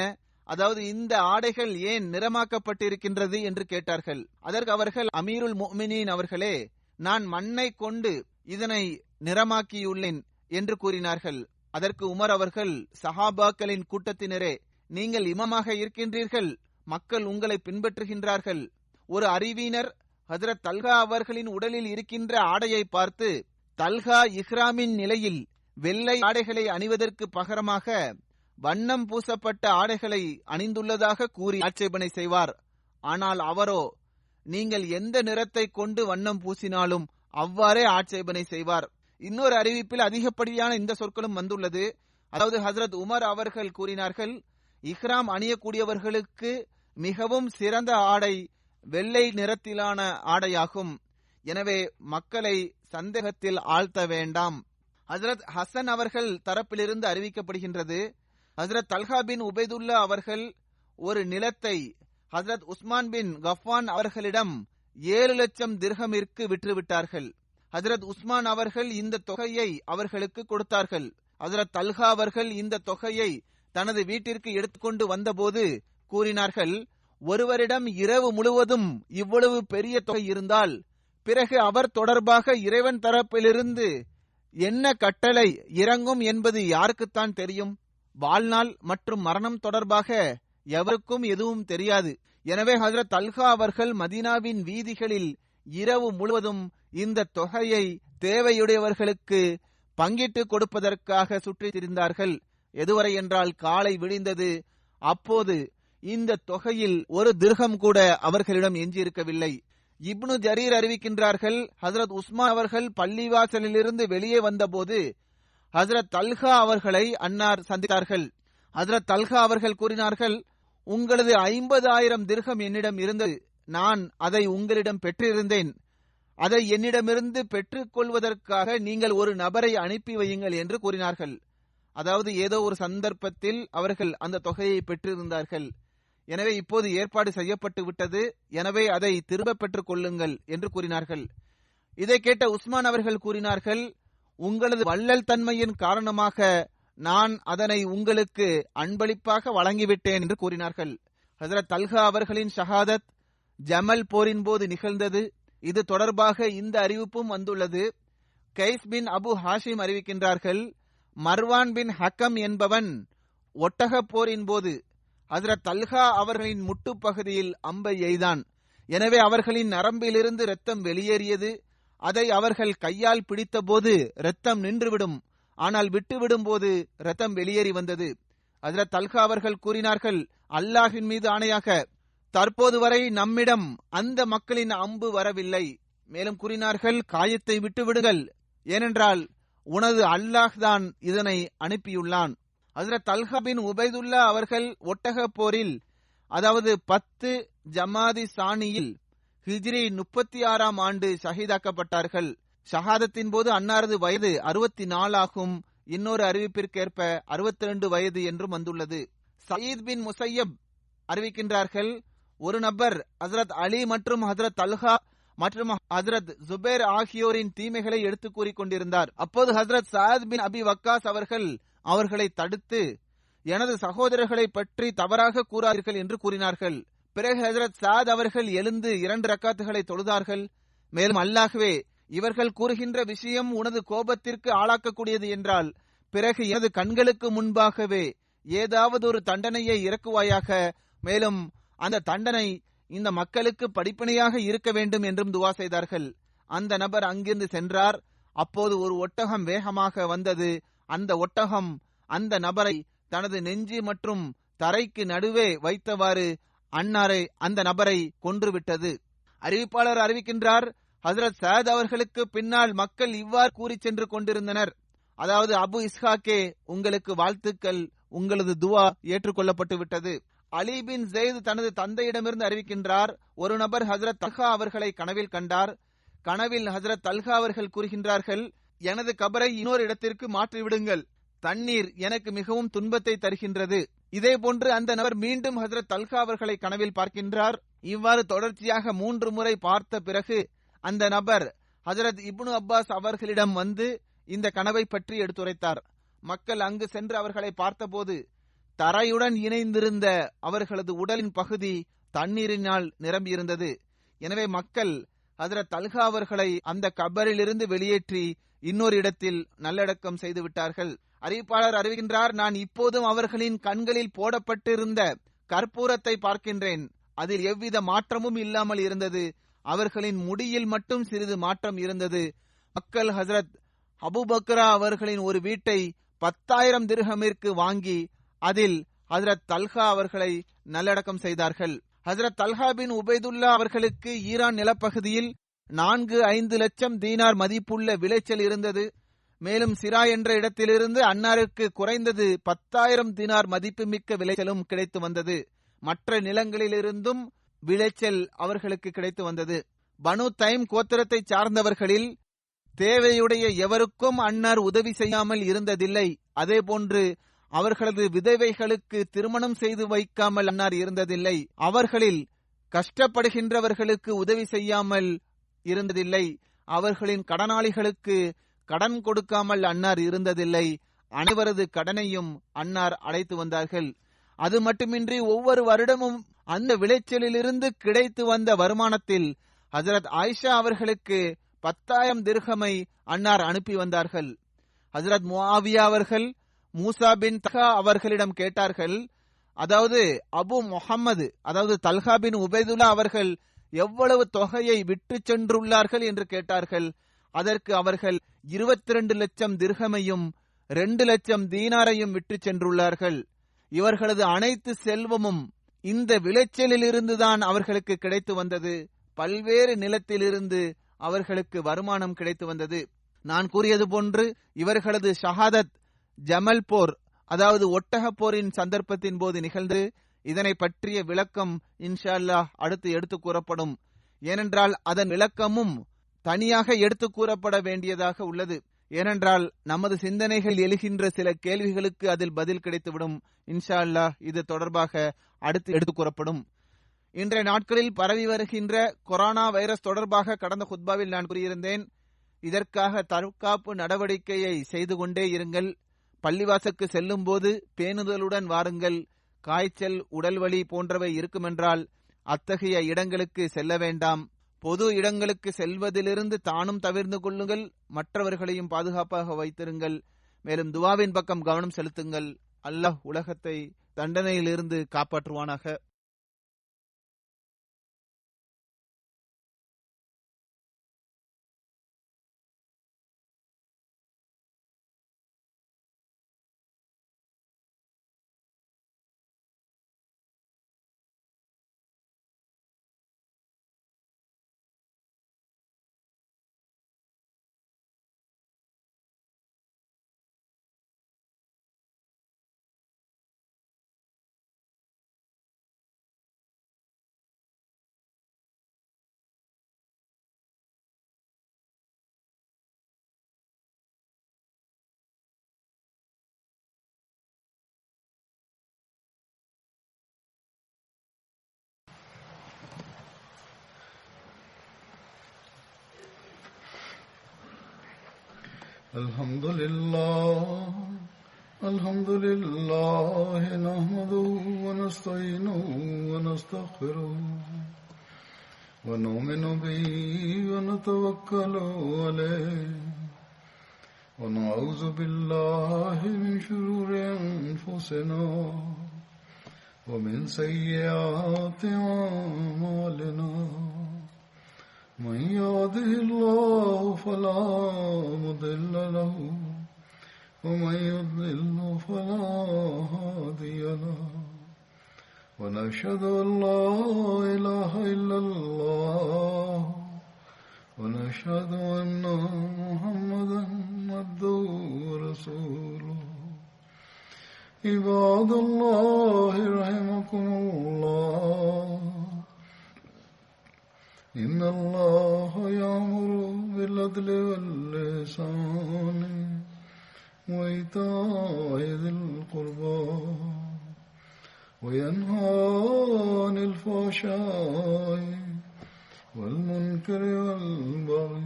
B: அதாவது இந்த ஆடைகள் ஏன் நிறமாக்கப்பட்டிருக்கின்றது என்று கேட்டார்கள். அதற்கு அவர்கள், அமீருல் முஃமினீன் அவர்களே, நான் மண்ணை கொண்டு இதனை நிறமாக்கியுள்ளேன் என்று கூறினார்கள். அதற்கு உமர் அவர்கள், சஹாபாக்களின் கூட்டத்தினரே, நீங்கள் இமாமாக இருக்கின்றீர்கள், மக்கள் உங்களை பின்பற்றுகின்றார்கள். ஒரு அறிவினர் ஹஜ்ரத் தல்ஹா அவர்களின் உடலில் இருக்கின்ற ஆடையை பார்த்து, தல்ஹா இஹ்ராமின் நிலையில் வெள்ளை ஆடைகளை அணிவதற்கு பகரமாக வண்ணம் பூசப்பட்ட ஆடைகளை அணிந்துள்ளதாக கூறி ஆட்சேபனை செய்வார். ஆனால் அவரோ, நீங்கள் எந்த நிறத்தை கொண்டு வண்ணம் பூசினாலும் அவ்வாறே ஆட்சேபனை செய்வார். இன்னொரு அறிவிப்பில் அதிகப்படியான இந்த சொற்களும் வந்துள்ளது. அதாவது ஹஜ்ரத் உமர் அவர்கள் கூறினார்கள், இஹ்ராம் அணியக்கூடியவர்களுக்கு மிகவும் சிறந்த ஆடை வெள்ளை நிறத்திலான ஆடையாகும். எனவே மக்களை சந்தேகத்தில் ஆழ்த்த வேண்டாம். ஹஜ்ரத் ஹசன் அவர்கள் தரப்பிலிருந்து அறிவிக்கப்படுகின்றது, ஹஜ்ரத் தல்ஹா பின் உபைதுல்லா அவர்கள் ஒரு நிலத்தை ஹஜ்ரத் உஸ்மான் பின் கஃபான் அவர்களிடம் 7 லட்சம் திர்ஹமிற்கு விற்றுவிட்டார்கள். ஹஜ்ரத் உஸ்மான் அவர்கள் இந்த தொகையை அவர்களுக்கு கொடுத்தார்கள். ஹஜ்ரத் தல்ஹா அவர்கள் இந்த தொகையை தனது வீட்டிற்கு எடுத்துக்கொண்டு வந்தபோது கூறினார்கள், ஒருவரிடம் இரவு முழுவதும் இவ்வளவு பெரிய தொகை இருந்தால் பிறகு அவர் தொடர்பாக இறைவன் தரப்பிலிருந்து என்ன கட்டளை இறங்கும் என்பது யாருக்குத்தான் தெரியும்? வாழ்நாள் மற்றும் மரணம் தொடர்பாக எவருக்கும் எதுவும் தெரியாது. எனவே ஹஜ்ரத் தல்ஹா அவர்கள் மதீனாவின் வீதிகளில் இரவு முழுவதும் இந்த தொகையை தேவையுடையவர்களுக்கு பங்கிட்டு கொடுப்பதற்காக சுற்றி திரிந்தார்கள். எதுவரை என்றால் காலை விடிந்தது. அப்போது இந்த தொகையில் 1 திர்ஹம் கூட அவர்களிடம் எஞ்சியிருக்கவில்லை. இப்னு ஜரீர் அறிவிக்கின்றார்கள், ஹஜ்ரத் உஸ்மான் அவர்கள் பள்ளிவாசலிலிருந்து வெளியே வந்தபோது ஹஜ்ரத் தல்ஹா அவர்களை அன்னார் சந்தித்தார்கள். ஹஜ்ரத் தல்ஹா அவர்கள் கூறினார்கள், உங்களது 50,000 திர்ஹம் என்னிடம் இருந்தது. நான் அதை உங்களிடம் பெற்றிருந்தேன். அதை என்னிடமிருந்து பெற்றுக் கொள்வதற்காக நீங்கள் ஒரு நபரை அனுப்பி வையுங்கள் என்று கூறினார்கள். அதாவது ஏதோ ஒரு சந்தர்ப்பத்தில் அவர்கள் அந்த தொகையை பெற்றிருந்தார்கள். எனவே இப்போது ஏற்பாடு செய்யப்பட்டு விட்டது, எனவே அதை திரும்ப பெற்றுக் கொள்ளுங்கள் என்று கூறினார்கள். இதை கேட்ட உஸ்மான் அவர்கள் கூறினார்கள், உங்களது வள்ளல் தன்மையின் காரணமாக நான் அதனை உங்களுக்கு அன்பளிப்பாக வழங்கிவிட்டேன் என்று கூறினார்கள். ஹஜ்ரத் தல்ஹா அவர்களின் ஷஹாதத் ஜமல் போரின் போது நிகழ்ந்தது. இது தொடர்பாக இந்த அறிவிப்பும் வந்துள்ளது. கைஸ் பின் அபு ஹாஷிம் அறிவிக்கின்றார்கள், மர்வான் பின் ஹக்கம் என்பவன் ஒட்டக போரின் போது ஹஜ்ரத் தல்ஹா அவர்களின் முட்டுப்பகுதியில் அம்பை எய்தான். எனவே அவர்களின் நரம்பிலிருந்து இரத்தம் வெளியேறியது. அதை அவர்கள் கையால் பிடித்த போது இரத்தம் நின்றுவிடும், ஆனால் விட்டுவிடும் போது இரத்தம் வெளியேறி வந்தது. ஹஜ்ரத் தல்ஹா அவர்கள் கூறினார்கள், அல்லாஹின் மீது ஆணையாக, தற்போது வரை நம்மிடம் அந்த மக்களின் அம்பு வரவில்லை. மேலும் கூறினார்கள், காயத்தை விட்டுவிடுங்கள், ஏனென்றால் உனது அல்லாஹ் தான் இதனை அனுப்பியுள்ளான். ஹஜ்ரத் தல்ஹா பின் உபைதுல்லா அவர்கள் ஒட்டக போரில், அதாவது 10 ஜமாதி சானியில் ஹிஜ்ரி 36ஆம் ஆண்டு ஷஹீதாக்கப்பட்டார்கள். ஷஹாதத்தின் போது அன்னாரது வயது 64 ஆகும். இன்னொரு அறிவிப்பிற்கேற்ப 62 வயது என்றும் வந்துள்ளது. சயீத் பின் முசையப் அறிவிக்கின்றார்கள், ஒரு நபர் ஹஜ்ரத் அலி மற்றும் ஹஜ்ரத் தல்ஹா மற்றும் ஹஜ்ரத் ஜுபேர் ஆகியோரின் தீமைகளை எடுத்து கூறிக் கொண்டிருந்தார். அப்போது ஹஜ்ரத் சஅத் பின் அபி வக்காஸ் அவர்களை தடுத்து, எனது சகோதரர்களை பற்றி தவறாக கூறாதீர்கள் என்று கூறினார்கள். பிறகு ஹஜ்ரத் சஅத் அவர்கள் எழுந்து 2 ரக்காத்துகளை தொழுதார்கள். மேலும் அல்லாஹ்வே, இவர்கள் கூறுகின்ற விஷயம் உனது கோபத்திற்கு ஆளாக்கக்கூடியது என்றால், பிறகு எனது கண்களுக்கு முன்பாகவே ஏதாவது ஒரு தண்டனையை இறக்குவாயாக. மேலும் அந்த தண்டனை இந்த மக்களுக்கு படிப்பினையாக இருக்க வேண்டும் என்றும் துவா செய்தார்கள். அந்த நபர் அங்கிருந்து சென்றார். அப்போது ஒரு ஒட்டகம் வேகமாக வந்தது. அந்த ஒட்டகம் அந்த நபரை தனது நெஞ்சு மற்றும் தரைக்கு நடுவே வைத்தவாறு அந்த நபரை கொன்றுவிட்டது. அறிவிப்பாளர் அறிவிக்கின்றார், ஹஜ்ரத் சஅத் அவர்களுக்கு பின்னால் மக்கள் இவ்வாறு கூறி சென்று கொண்டிருந்தனர், அதாவது அபு இஸ்ஹாக்கே, உங்களுக்கு வாழ்த்துக்கள், உங்களது துவா ஏற்றுக்கொள்ளப்பட்டு விட்டது. அலி பின் ஜெயித் தனது தந்தையிடமிருந்து அறிவிக்கின்றார், ஒரு நபர் ஹஜ்ரத் தல்ஹா அவர்களை கனவில் கண்டார். கனவில் ஹஜ்ரத் தல்ஹா அவர்கள் கூறுகின்றார்கள், எனது கபரை இன்னொரு இடத்திற்கு மாற்றிவிடுங்கள், தண்ணீர் எனக்கு மிகவும் துன்பத்தை தருகின்றது. இதே போன்று அந்த நபர் மீண்டும் ஹஜ்ரத் தல்ஹா அவர்களை கனவில் பார்க்கின்றார். இவ்வாறு தொடர்ச்சியாக 3 முறை பார்த்த பிறகு அந்த நபர் ஹஜ்ரத் இப்னு அப்பாஸ் அவர்களிடம் வந்து இந்த கனவை பற்றி எடுத்துரைத்தார். மக்கள் அங்கு சென்று அவர்களை பார்த்தபோது தரையுடன் இணைந்திருந்த அவர்களது உடலின் பகுதி தண்ணீரினால் நிரம்பியிருந்தது. எனவே மக்கள் ஹஜ்ரத் தல்ஹா அவர்களை அந்த கபரிலிருந்து வெளியேற்றி இன்னொரு இடத்தில் நல்லடக்கம் செய்து விட்டார்கள். அறிவிப்பாளர் அறிவிக்கின்றார், நான் இப்போதும் அவர்களின் கண்களில் போடப்பட்டிருந்த கற்பூரத்தை பார்க்கின்றேன். அதில் எவ்வித மாற்றமும் இல்லாமல் இருந்தது. அவர்களின் முடியில் மட்டும் சிறிது மாற்றம் இருந்தது. மக்கள் ஹஜ்ரத் அபூபக்ரா அவர்களின் ஒரு வீட்டை 10,000 திர்ஹமிற்கு வாங்கி அதில் ஹஜ்ரத் தல்ஹா அவர்களை நல்லடக்கம் செய்தார்கள். ஹஜ்ரத் தல்ஹா பின் உபைதுல்லா அவர்களுக்கு ஈரான் நிலப்பகுதியில் 4-5 லட்சம் தீனார் மதிப்புள்ள விளைச்சல் இருந்தது. மேலும் சிரா என்ற இடத்திலிருந்து அன்னாருக்கு குறைந்தது 10,000 தீனார் மதிப்புமிக்க விளைச்சலும் கிடைத்து வந்தது. மற்ற நிலங்களிலிருந்தும் விளைச்சல் அவர்களுக்கு கிடைத்து வந்தது. பனு தைம் கோத்திரத்தை சார்ந்தவர்களில் தேவையுடைய எவருக்கும் அன்னார் உதவி செய்யாமல் இருந்ததில்லை. அதே போன்று அவர்களது விதவைகளுக்கு திருமணம் செய்து வைக்காமல் அன்னார் இருந்ததில்லை. அவர்களில் கஷ்டப்படுகின்றவர்களுக்கு உதவி செய்யாமல் இருந்ததில்லை. அவர்களின் கடனாளிகளுக்கு கடன் கொடுக்காமல் அன்னார் இருந்ததில்லை. அனைவரது கடனையும் அன்னார் அடைத்து வந்தார்கள். அது மட்டுமின்றி ஒவ்வொரு வருடமும் அந்த விளைச்சலிலிருந்து கிடைத்து வந்த வருமானத்தில் ஹஜ்ரத் ஆயிஷா அவர்களுக்கு 10,000 திர்ஹமை அன்னார் அனுப்பி வந்தார்கள். ஹஜ்ரத் முஆவியா அவர்கள் மூசா பின் தல்ஹா அவர்களிடம் கேட்டார்கள், அதாவது அபு முஹம்மது, அதாவது தல்ஹா பின் உபைதுல்லா அவர்கள் எவ்வளவு தொகையை விட்டு சென்றுள்ளார்கள் என்று கேட்டார்கள். அதற்கு அவர்கள் 22 லட்சம் திர்ஹமையும் 2 லட்சம் தீனாரையும் விட்டு சென்றுள்ளார்கள். இவர்களது அனைத்து செல்வமும் இந்த விளைச்சலில் இருந்துதான் அவர்களுக்கு கிடைத்து வந்தது. பல்வேறு நிலத்திலிருந்து அவர்களுக்கு வருமானம் கிடைத்து வந்தது. நான் கூறியது போன்று இவர்களது ஷஹாதத் ஜமல் போர், அதாவது ஒட்டக போரின் சந்தர்ப்பத்தின் போது நிகழ்ந்து, இதனை பற்றிய விளக்கம் இன்ஷா அல்லாஹ் அடுத்து எடுத்து கூறப்படும். ஏனென்றால் அதன் விளக்கமும் தனியாக எடுத்து கூறப்பட வேண்டியதாக உள்ளது. ஏனென்றால் நமது சிந்தனைகள் எழுகின்ற சில கேள்விகளுக்கு அதில் பதில் கிடைத்துவிடும். இன்ஷா அல்லாஹ் இது தொடர்பாக அடுத்து எடுத்து கூறப்படும். இன்றைய நாட்களில் பரவி வருகின்ற கொரோனா வைரஸ் தொடர்பாக கடந்த குத்பாவில் நான் கூறியிருந்தேன். இதற்காக தற்காப்பு நடவடிக்கையை செய்து கொண்டே இருங்கள். பள்ளிவாசலுக்கு செல்லும் போது பேணுதலுடன் வாருங்கள். காய்ச்சல், உடல்வலி போன்றவை இருக்குமென்றால் அத்தகைய இடங்களுக்கு செல்ல வேண்டாம். பொது இடங்களுக்கு செல்வதிலிருந்து தானும் தவிர்ந்து கொள்ளுங்கள். மற்றவர்களையும் பாதுகாப்பாக வைத்திருங்கள். மேலும் துவாவின் பக்கம் கவனம் செலுத்துங்கள். அல்லாஹ் உலகத்தை தண்டனையிலிருந்து காப்பாற்றுவானாக.
A: الحمد لله نحمده ونستعينه ونستغفره ونؤمن به ونتوكل عليه ونعوذ بالله من شرور أنفسنا ومن سيئات أعمالنا من يهده الله فلا مضل له ومن يضلل فلا هادي له ونشهد أن لا إله إلا الله ونشهد أن محمدا عبده ورسوله عباد الله رحمكم الله إن الله يأمر بالعدل والإحسان وإيتاء ذي القربى وينهى عن الفحشاء والمنكر والبغي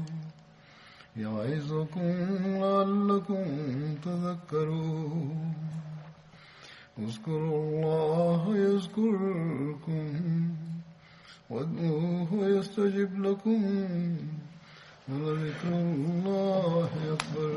A: يعظكم لعلكم تذكرون اذكروا الله يذكركم وادعوه يستجب لكم ولذكر الله أكبر.